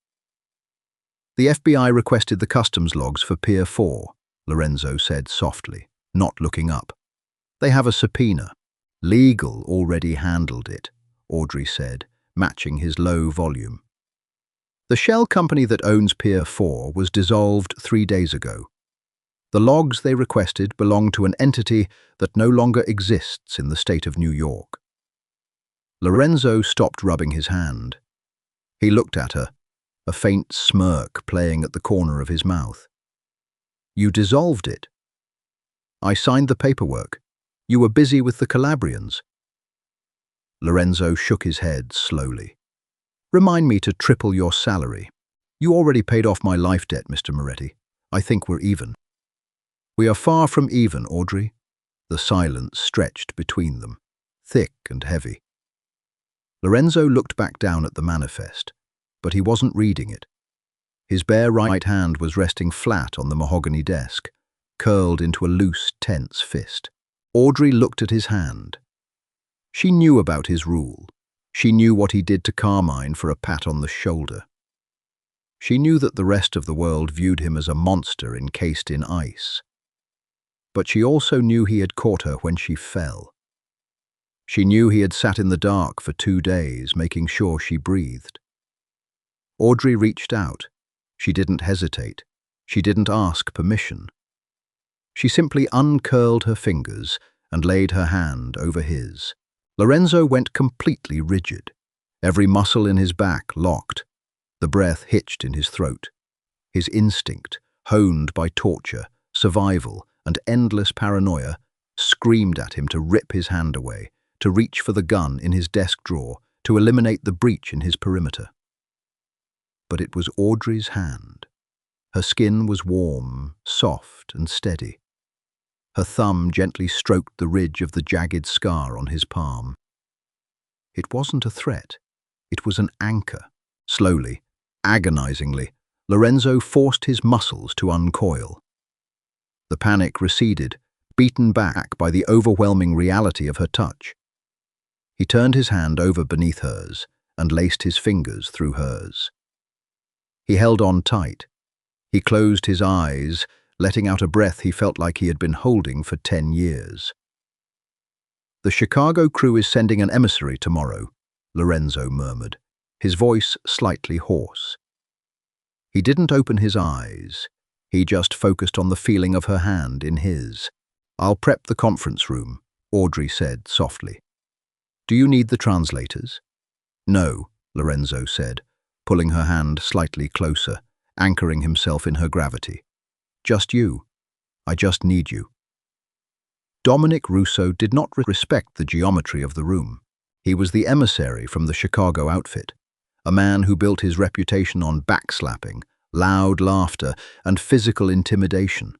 "The FBI requested the customs logs for Pier 4, Lorenzo said softly, not looking up. "They have a subpoena." "Legal already handled it," Audrey said, matching his low volume. "The shell company that owns Pier 4 was dissolved 3 days ago. The logs they requested belong to an entity that no longer exists in the state of New York." Lorenzo stopped rubbing his hand. He looked at her, a faint smirk playing at the corner of his mouth. "You dissolved it?" "I signed the paperwork. You were busy with the Calabrians." Lorenzo shook his head slowly. "Remind me to triple your salary. You already paid off my life debt, Mr. Moretti. I think we're even." "We are far from even, Audrey." The silence stretched between them, thick and heavy. Lorenzo looked back down at the manifest, but he wasn't reading it. His bare right hand was resting flat on the mahogany desk, curled into a loose, tense fist. Audrey looked at his hand. She knew about his rule. She knew what he did to Carmine for a pat on the shoulder. She knew that the rest of the world viewed him as a monster encased in ice. But she also knew he had caught her when she fell. She knew he had sat in the dark for 2 days, making sure she breathed. Audrey reached out. She didn't hesitate. She didn't ask permission. She simply uncurled her fingers and laid her hand over his. Lorenzo went completely rigid. Every muscle in his back locked. The breath hitched in his throat. His instinct, honed by torture, survival, and endless paranoia, screamed at him to rip his hand away, to reach for the gun in his desk drawer, to eliminate the breach in his perimeter. But it was Audrey's hand. Her skin was warm, soft, and steady. Her thumb gently stroked the ridge of the jagged scar on his palm. It wasn't a threat. It was an anchor. Slowly, agonizingly, Lorenzo forced his muscles to uncoil. The panic receded, beaten back by the overwhelming reality of her touch. He turned his hand over beneath hers and laced his fingers through hers. He held on tight. He closed his eyes, letting out a breath he felt like he had been holding for 10 years. "The Chicago crew is sending an emissary tomorrow," Lorenzo murmured, his voice slightly hoarse. He didn't open his eyes. He just focused on the feeling of her hand in his. "I'll prep the conference room," Audrey said softly. "Do you need the translators?" "No," Lorenzo said, pulling her hand slightly closer, anchoring himself in her gravity. "Just you. I just need you." Dominic Russo did not respect the geometry of the room. He was the emissary from the Chicago outfit, a man who built his reputation on backslapping, loud laughter, and physical intimidation.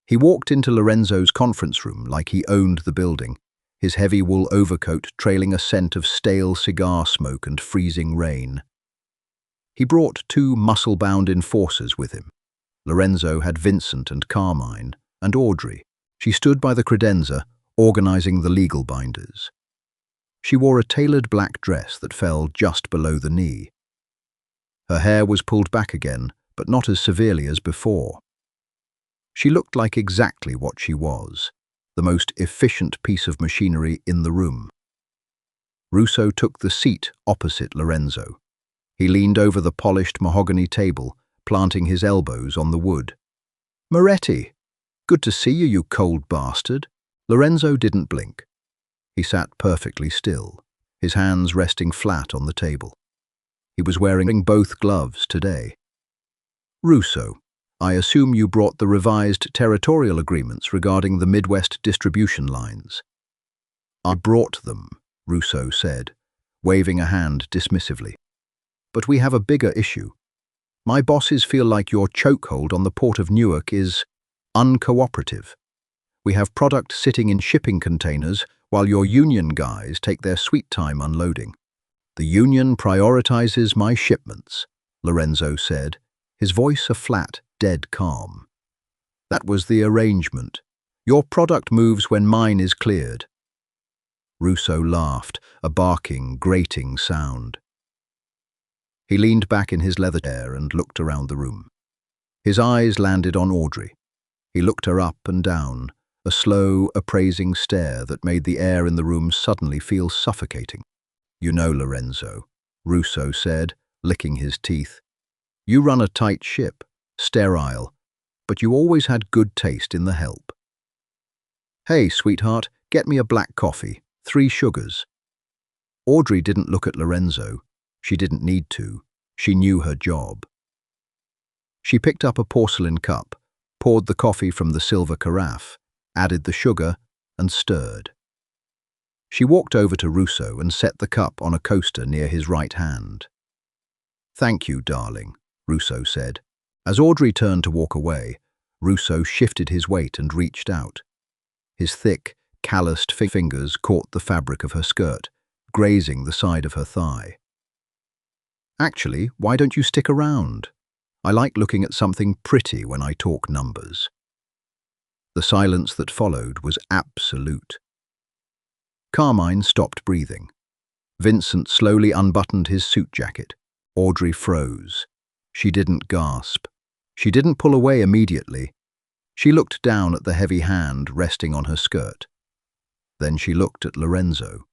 He walked into Lorenzo's conference room like he owned the building, his heavy wool overcoat trailing a scent of stale cigar smoke and freezing rain. He brought two muscle-bound enforcers with him. Lorenzo had Vincent and Carmine, and Audrey. She stood by the credenza, organizing the legal binders. She wore a tailored black dress that fell just below the knee. Her hair was pulled back again, but not as severely as before. She looked like exactly what she was, the most efficient piece of machinery in the room. Russo took the seat opposite Lorenzo. He leaned over the polished mahogany table, planting his elbows on the wood. "Moretti, good to see you, you cold bastard." Lorenzo didn't blink. He sat perfectly still, his hands resting flat on the table. He was wearing both gloves today. "Russo, I assume you brought the revised territorial agreements regarding the Midwest distribution lines." "I brought them," Russo said, waving a hand dismissively. "But we have a bigger issue. My bosses feel like your chokehold on the port of Newark is uncooperative. We have product sitting in shipping containers while your union guys take their sweet time unloading. The union prioritizes my shipments," Lorenzo said, his voice a flat, dead calm. "That was the arrangement. Your product moves when mine is cleared." Russo laughed, a barking, grating sound. He leaned back in his leather chair and looked around the room. His eyes landed on Audrey. He looked her up and down, a slow, appraising stare that made the air in the room suddenly feel suffocating. "You know, Lorenzo," Russo said, licking his teeth, "you run a tight ship, sterile, but you always had good taste in the help. Hey, sweetheart, get me a black coffee, 3 sugars." Audrey didn't look at Lorenzo. She didn't need to. She knew her job. She picked up a porcelain cup, poured the coffee from the silver carafe, added the sugar, and stirred. She walked over to Russo and set the cup on a coaster near his right hand. "Thank you, darling," Russo said. As Audrey turned to walk away, Russo shifted his weight and reached out. His thick, calloused fingers caught the fabric of her skirt, grazing the side of her thigh. "Actually, why don't you stick around? I like looking at something pretty when I talk numbers." The silence that followed was absolute. Carmine stopped breathing. Vincent slowly unbuttoned his suit jacket. Audrey froze. She didn't gasp. She didn't pull away immediately. She looked down at the heavy hand resting on her skirt. Then she looked at Lorenzo.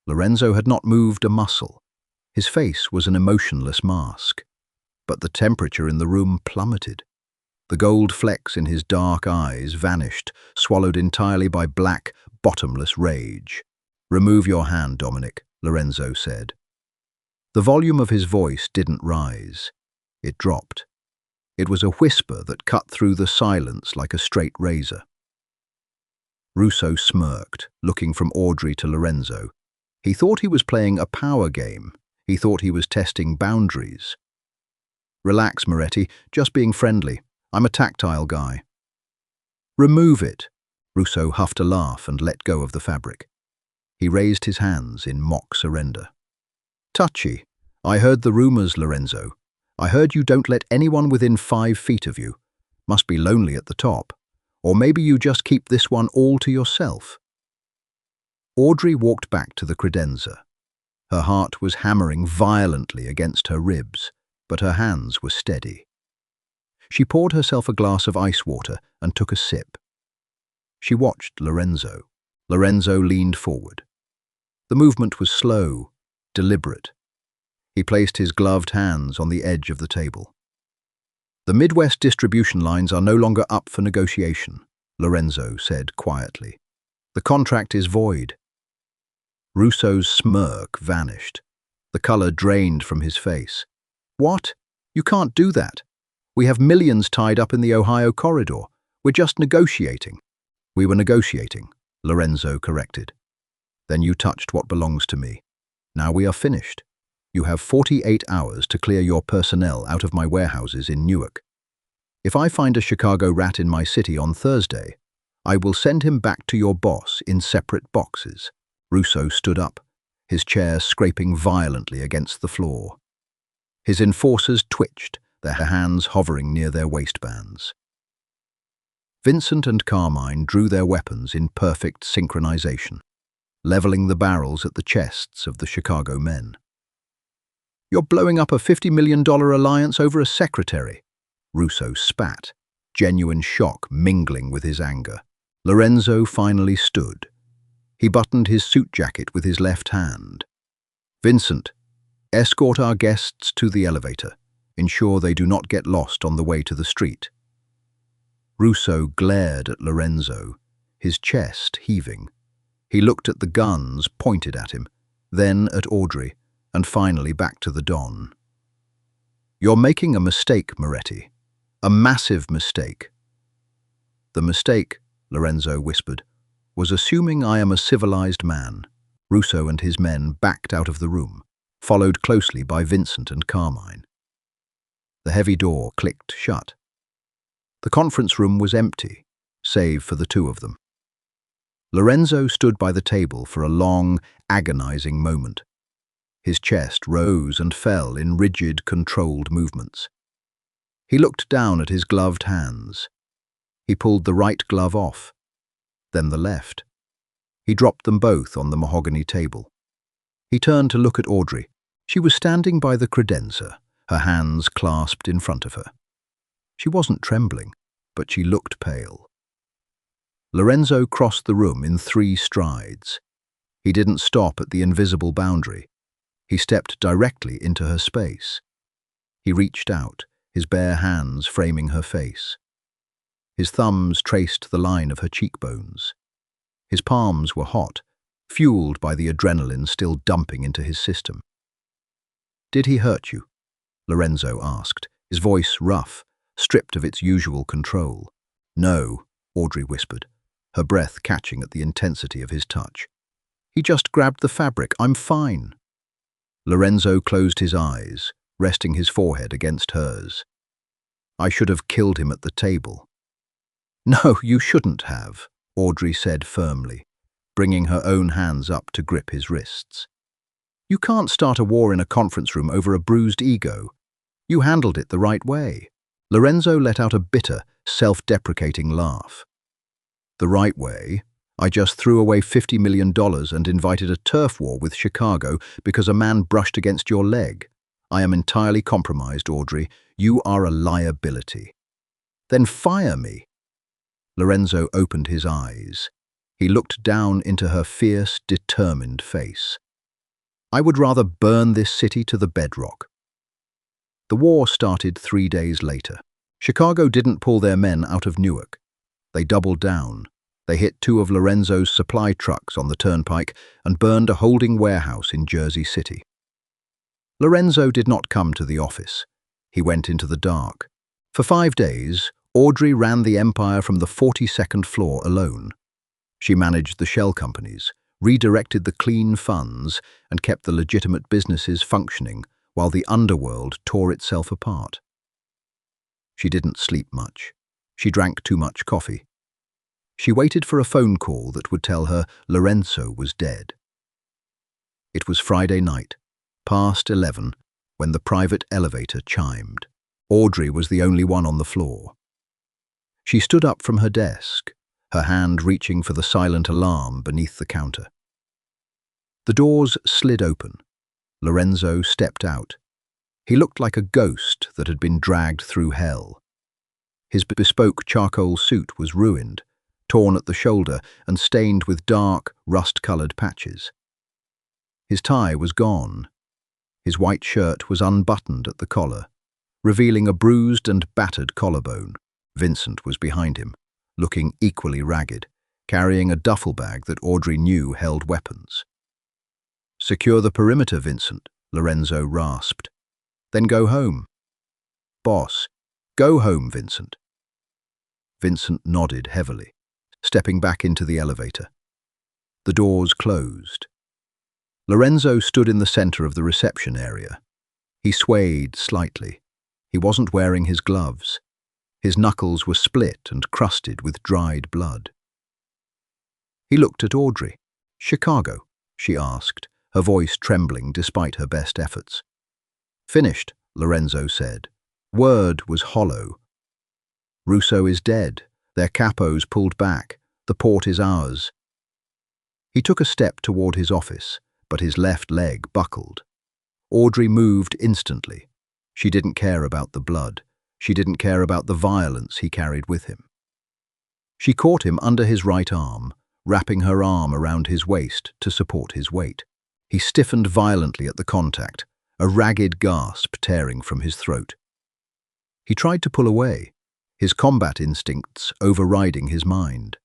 Lorenzo had not moved a muscle. His face was an emotionless mask. But the temperature in the room plummeted. The gold flecks in his dark eyes vanished, swallowed entirely by black, bottomless rage. "Remove your hand, Dominic," Lorenzo said. The volume of his voice didn't rise. It dropped. It was a whisper that cut through the silence like a straight razor. Russo smirked, looking from Audrey to Lorenzo. He thought he was playing a power game. He thought he was testing boundaries. "Relax, Moretti, just being friendly. I'm a tactile guy." "Remove it." Russo huffed a laugh and let go of the fabric. He raised his hands in mock surrender. "Touchy. I heard the rumors, Lorenzo. I heard you don't let anyone within 5 feet of you. Must be lonely at the top. Or maybe you just keep this one all to yourself." Audrey walked back to the credenza. Her heart was hammering violently against her ribs, but her hands were steady. She poured herself a glass of ice water and took a sip. She watched Lorenzo. Lorenzo leaned forward. The movement was slow, deliberate. He placed his gloved hands on the edge of the table. "The Midwest distribution lines are no longer up for negotiation," Lorenzo said quietly. "The contract is void." Russo's smirk vanished. The color drained from his face. "What? You can't do that. We have millions tied up in the Ohio corridor. We're just negotiating." "We were negotiating," Lorenzo corrected. "Then you touched what belongs to me. Now we are finished. You have 48 hours to clear your personnel out of my warehouses in Newark. If I find a Chicago rat in my city on Thursday, I will send him back to your boss in separate boxes." Russo stood up, his chair scraping violently against the floor. His enforcers twitched, their hands hovering near their waistbands. Vincent and Carmine drew their weapons in perfect synchronization, leveling the barrels at the chests of the Chicago men. "You're blowing up a $50 million alliance over a secretary," Russo spat, genuine shock mingling with his anger. Lorenzo finally stood. He buttoned his suit jacket with his left hand. "Vincent, escort our guests to the elevator. Ensure they do not get lost on the way to the street." Russo glared at Lorenzo, his chest heaving. He looked at the guns pointed at him, then at Audrey, and finally back to the Don. "You're making a mistake, Moretti. A massive mistake." "The mistake," Lorenzo whispered, "was assuming I am a civilized man." Russo and his men backed out of the room, followed closely by Vincent and Carmine. The heavy door clicked shut. The conference room was empty, save for the two of them. Lorenzo stood by the table for a long, agonizing moment. His chest rose and fell in rigid, controlled movements. He looked down at his gloved hands. He pulled the right glove off, then the left. He dropped them both on the mahogany table. He turned to look at Audrey. She was standing by the credenza, her hands clasped in front of her. She wasn't trembling, but she looked pale. Lorenzo crossed the room in 3 strides. He didn't stop at the invisible boundary. He stepped directly into her space. He reached out, his bare hands framing her face. His thumbs traced the line of her cheekbones. His palms were hot, fueled by the adrenaline still dumping into his system. "Did he hurt you?" Lorenzo asked, his voice rough, stripped of its usual control. "No," Audrey whispered, her breath catching at the intensity of his touch. "He just grabbed the fabric. I'm fine." Lorenzo closed his eyes, resting his forehead against hers. "I should have killed him at the table." "No, you shouldn't have," Audrey said firmly, bringing her own hands up to grip his wrists. "You can't start a war in a conference room over a bruised ego. You handled it the right way." Lorenzo let out a bitter, self-deprecating laugh. "The right way? I just threw away $50 million and invited a turf war with Chicago because a man brushed against your leg. I am entirely compromised, Audrey. You are a liability." "Then fire me." Lorenzo opened his eyes. He looked down into her fierce, determined face. "I would rather burn this city to the bedrock." The war started 3 days later. Chicago didn't pull their men out of Newark. They doubled down. They hit 2 of Lorenzo's supply trucks on the turnpike and burned a holding warehouse in Jersey City. Lorenzo did not come to the office. He went into the dark. For 5 days, Audrey ran the empire from the 42nd floor alone. She managed the shell companies, redirected the clean funds, and kept the legitimate businesses functioning while the underworld tore itself apart. She didn't sleep much. She drank too much coffee. She waited for a phone call that would tell her Lorenzo was dead. It was Friday night, past 11, when the private elevator chimed. Audrey was the only one on the floor. She stood up from her desk, her hand reaching for the silent alarm beneath the counter. The doors slid open. Lorenzo stepped out. He looked like a ghost that had been dragged through hell. His bespoke charcoal suit was ruined, torn at the shoulder and stained with dark, rust-colored patches. His tie was gone. His white shirt was unbuttoned at the collar, revealing a bruised and battered collarbone. Vincent was behind him, looking equally ragged, carrying a duffel bag that Audrey knew held weapons. "Secure the perimeter, Vincent," Lorenzo rasped. "Then go home." "Boss, go home, Vincent." Vincent nodded heavily, stepping back into the elevator. The doors closed. Lorenzo stood in the center of the reception area. He swayed slightly. He wasn't wearing his gloves. His knuckles were split and crusted with dried blood. He looked at Audrey. "Chicago?" she asked, her voice trembling despite her best efforts. "Finished," Lorenzo said. Word was hollow. "Russo is dead. Their capos pulled back. The port is ours." He took a step toward his office, but his left leg buckled. Audrey moved instantly. She didn't care about the blood. She didn't care about the violence he carried with him. She caught him under his right arm, wrapping her arm around his waist to support his weight. He stiffened violently at the contact, a ragged gasp tearing from his throat. He tried to pull away, his combat instincts overriding his mind.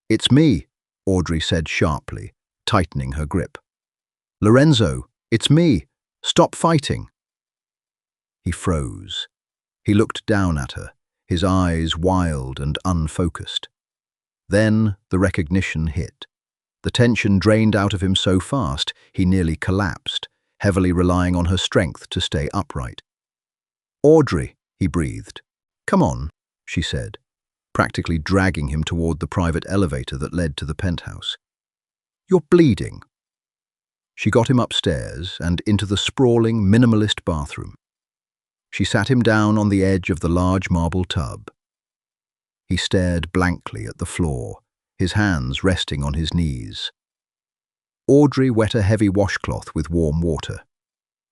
"It's me," Audrey said sharply, tightening her grip. "Lorenzo, it's me. Stop fighting." He froze. He looked down at her, his eyes wild and unfocused. Then the recognition hit. The tension drained out of him so fast he nearly collapsed, heavily relying on her strength to stay upright. "Audrey," he breathed. "Come on," she said, practically dragging him toward the private elevator that led to the penthouse. "You're bleeding." She got him upstairs and into the sprawling, minimalist bathroom. She sat him down on the edge of the large marble tub. He stared blankly at the floor, his hands resting on his knees. Audrey wet a heavy washcloth with warm water.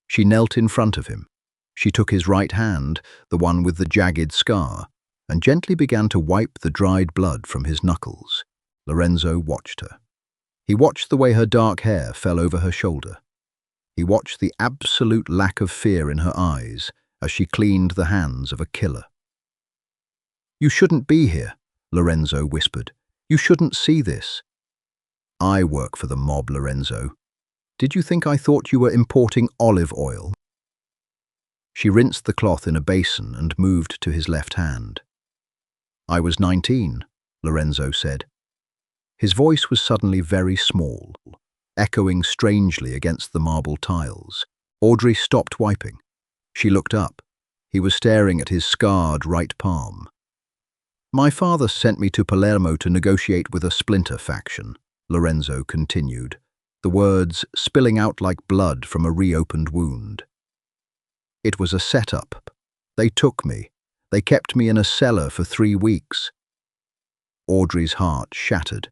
She knelt in front of him. She took his right hand, the one with the jagged scar, and gently began to wipe the dried blood from his knuckles. Lorenzo watched her. He watched the way her dark hair fell over her shoulder. He watched the absolute lack of fear in her eyes as she cleaned the hands of a killer. "You shouldn't be here," Lorenzo whispered. "You shouldn't see this." "I work for the mob, Lorenzo. Did you think I thought you were importing olive oil?" She rinsed the cloth in a basin and moved to his left hand. "I was 19, Lorenzo said. His voice was suddenly very small, echoing strangely against the marble tiles. Audrey stopped wiping. She looked up. He was staring at his scarred right palm. "My father sent me to Palermo to negotiate with a splinter faction," Lorenzo continued, the words spilling out like blood from a reopened wound. "It was a setup. They took me. They kept me in a cellar for 3 weeks." Audrey's heart shattered.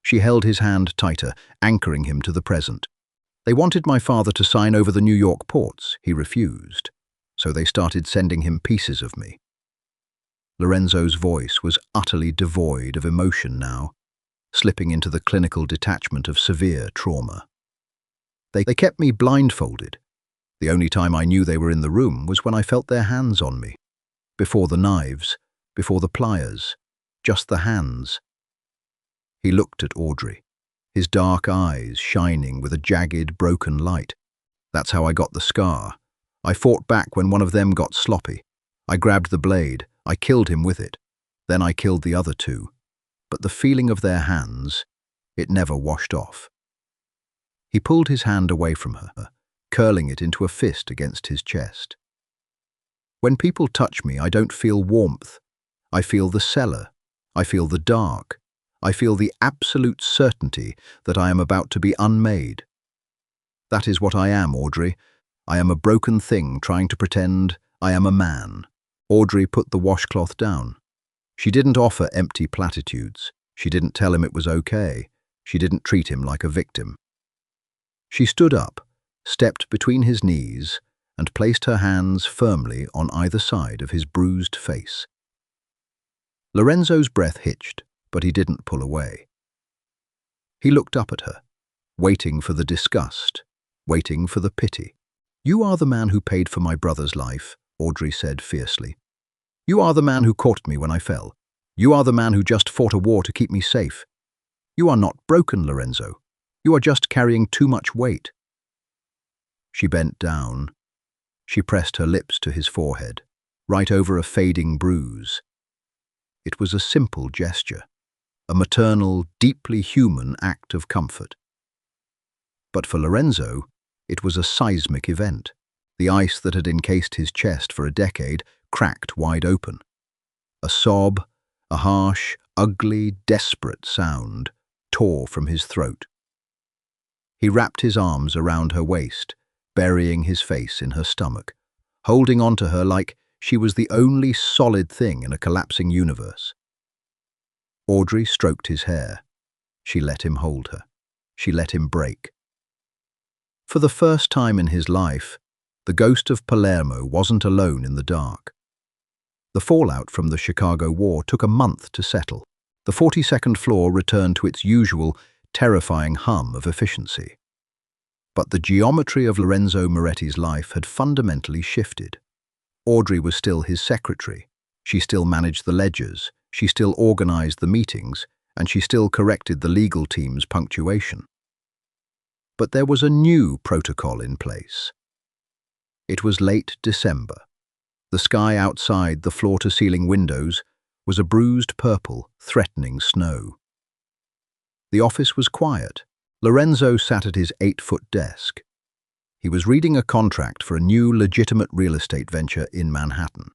She held his hand tighter, anchoring him to the present. "They wanted my father to sign over the New York ports. He refused. So they started sending him pieces of me." Lorenzo's voice was utterly devoid of emotion now, slipping into the clinical detachment of severe trauma. They kept me blindfolded. The only time I knew they were in the room was when I felt their hands on me. Before the knives, before the pliers, just the hands." He looked at Audrey, his dark eyes shining with a jagged, broken light. "That's how I got the scar. I fought back when one of them got sloppy. I grabbed the blade. I killed him with it. Then I killed the other 2. But the feeling of their hands, it never washed off." He pulled his hand away from her, curling it into a fist against his chest. "When people touch me, I don't feel warmth. I feel the cellar. I feel the dark. I feel the absolute certainty that I am about to be unmade. That is what I am, Audrey. I am a broken thing trying to pretend I am a man." Audrey put the washcloth down. She didn't offer empty platitudes. She didn't tell him it was okay. She didn't treat him like a victim. She stood up, stepped between his knees, and placed her hands firmly on either side of his bruised face. Lorenzo's breath hitched, but he didn't pull away. He looked up at her, waiting for the disgust, waiting for the pity. "You are the man who paid for my brother's life," Audrey said fiercely. "You are the man who caught me when I fell. You are the man who just fought a war to keep me safe. You are not broken, Lorenzo. You are just carrying too much weight." She bent down. She pressed her lips to his forehead, right over a fading bruise. It was a simple gesture, a maternal, deeply human act of comfort. But for Lorenzo, it was a seismic event. The ice that had encased his chest for a decade cracked wide open. A sob, a harsh, ugly, desperate sound, tore from his throat. He wrapped his arms around her waist, burying his face in her stomach, holding on to her like she was the only solid thing in a collapsing universe. Audrey stroked his hair. She let him hold her. She let him break. For the first time in his life, the ghost of Palermo wasn't alone in the dark. The fallout from the Chicago War took a month to settle. The 42nd floor returned to its usual, terrifying hum of efficiency. But the geometry of Lorenzo Moretti's life had fundamentally shifted. Audrey was still his secretary. She still managed the ledgers, she still organized the meetings, and she still corrected the legal team's punctuation. But there was a new protocol in place. It was late December. The sky outside the floor-to-ceiling windows was a bruised purple, threatening snow. The office was quiet. Lorenzo sat at his 8-foot desk. He was reading a contract for a new legitimate real estate venture in Manhattan.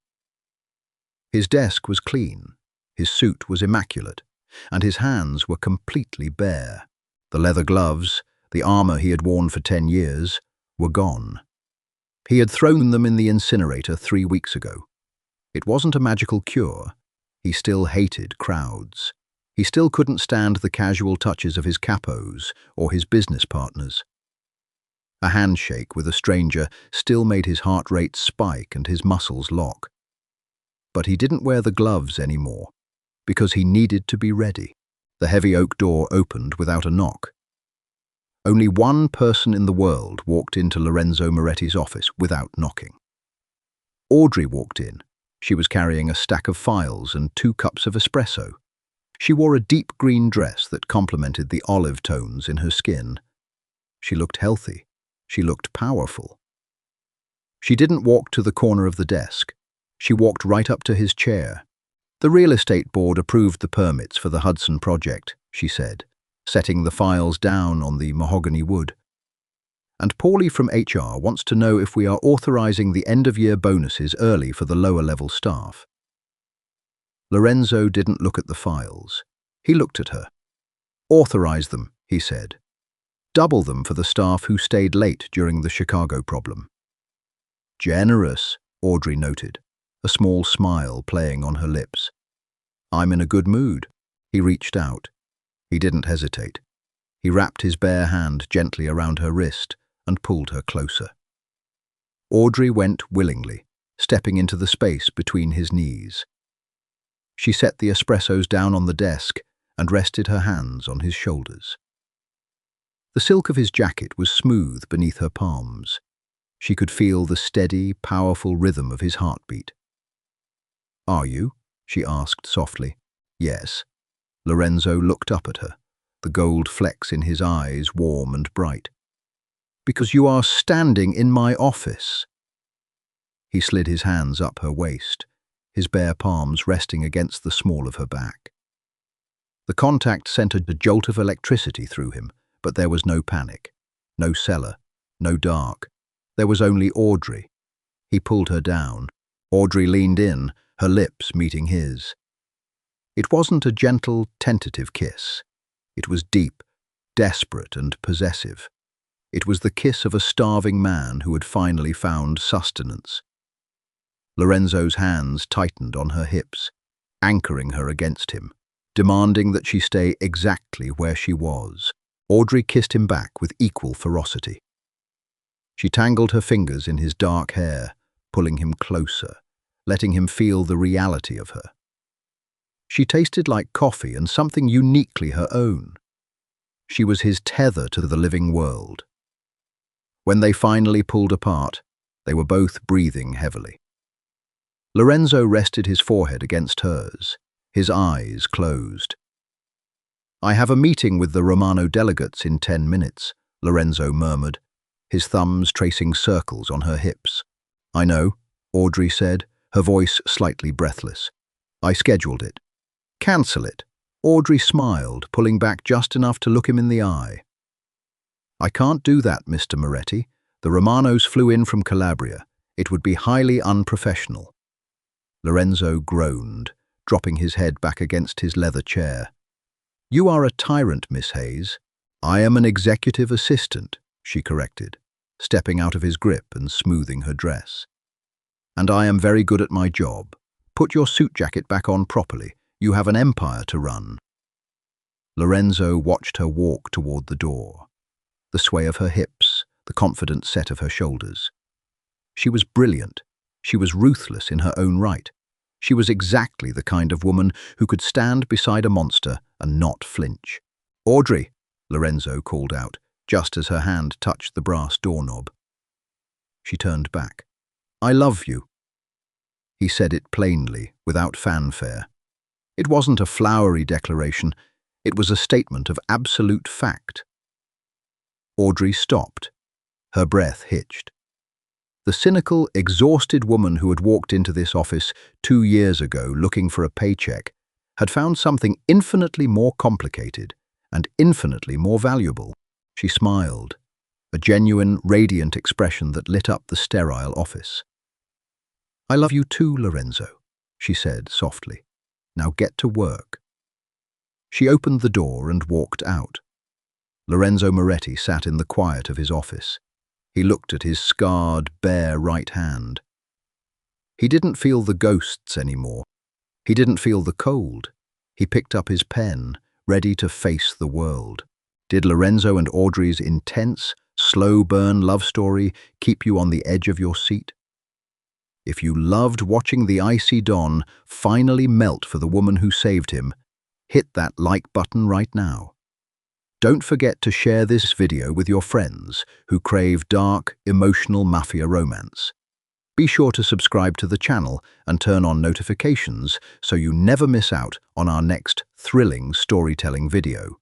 His desk was clean, his suit was immaculate, and his hands were completely bare. The leather gloves, the armor he had worn for 10 years, were gone. He had thrown them in the incinerator 3 weeks ago. It wasn't a magical cure. He still hated crowds. He still couldn't stand the casual touches of his capos or his business partners. A handshake with a stranger still made his heart rate spike and his muscles lock. But he didn't wear the gloves anymore, because he needed to be ready. The heavy oak door opened without a knock. Only one person in the world walked into Lorenzo Moretti's office without knocking. Audrey walked in. She was carrying a stack of files and 2 cups of espresso. She wore a deep green dress that complemented the olive tones in her skin. She looked healthy. She looked powerful. She didn't walk to the corner of the desk. She walked right up to his chair. "The real estate board approved the permits for the Hudson project," she said, setting the files down on the mahogany wood. "And Paulie from HR wants to know if we are authorizing the end-of-year bonuses early for the lower-level staff." Lorenzo didn't look at the files. He looked at her. "Authorize them," he said. "Double them for the staff who stayed late during the Chicago problem." "Generous," Audrey noted, a small smile playing on her lips. "I'm in a good mood." He reached out. He didn't hesitate. He wrapped his bare hand gently around her wrist and pulled her closer. Audrey went willingly, stepping into the space between his knees. She set the espressos down on the desk and rested her hands on his shoulders. The silk of his jacket was smooth beneath her palms. She could feel the steady, powerful rhythm of his heartbeat. "Are you?" she asked softly. "Yes." Lorenzo looked up at her, the gold flecks in his eyes warm and bright. "Because you are standing in my office." He slid his hands up her waist, his bare palms resting against the small of her back. The contact sent a jolt of electricity through him, but there was no panic, no cellar, no dark. There was only Audrey. He pulled her down. Audrey leaned in, her lips meeting his. It wasn't a gentle, tentative kiss. It was deep, desperate, and possessive. It was the kiss of a starving man who had finally found sustenance. Lorenzo's hands tightened on her hips, anchoring her against him, demanding that she stay exactly where she was. Audrey kissed him back with equal ferocity. She tangled her fingers in his dark hair, pulling him closer, letting him feel the reality of her. She tasted like coffee and something uniquely her own. She was his tether to the living world. When they finally pulled apart, they were both breathing heavily. Lorenzo rested his forehead against hers, his eyes closed. "I have a meeting with the Romano delegates in 10 minutes, Lorenzo murmured, his thumbs tracing circles on her hips. "I know," Audrey said, her voice slightly breathless. "I scheduled it." "Cancel it." Audrey smiled, pulling back just enough to look him in the eye. I can't do that, Mr. Moretti. The Romanos flew in from Calabria. It would be highly unprofessional. Lorenzo groaned, dropping his head back against his leather chair. You are a tyrant, Miss Hayes. I am an executive assistant, she corrected, stepping out of his grip and smoothing her dress. And I am very good at my job. Put your suit jacket back on properly. You have an empire to run. Lorenzo watched her walk toward the door. The sway of her hips, the confident set of her shoulders. She was brilliant. She was ruthless in her own right. She was exactly the kind of woman who could stand beside a monster and not flinch. Audrey, Lorenzo called out, just as her hand touched the brass doorknob. She turned back. I love you. He said it plainly, without fanfare. It wasn't a flowery declaration. It was a statement of absolute fact. Audrey stopped. Her breath hitched. The cynical, exhausted woman who had walked into this office 2 years ago looking for a paycheck had found something infinitely more complicated and infinitely more valuable. She smiled, a genuine, radiant expression that lit up the sterile office. I love you too, Lorenzo, she said softly. Now get to work. She opened the door and walked out. Lorenzo Moretti sat in the quiet of his office. He looked at his scarred, bare right hand. He didn't feel the ghosts anymore. He didn't feel the cold. He picked up his pen, ready to face the world. Did Lorenzo and Audrey's intense, slow-burn love story keep you on the edge of your seat? If you loved watching the icy Don finally melt for the woman who saved him, hit that like button right now. Don't forget to share this video with your friends who crave dark, emotional mafia romance. Be sure to subscribe to the channel and turn on notifications so you never miss out on our next thrilling storytelling video.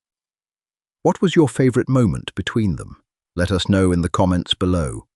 What was your favorite moment between them? Let us know in the comments below.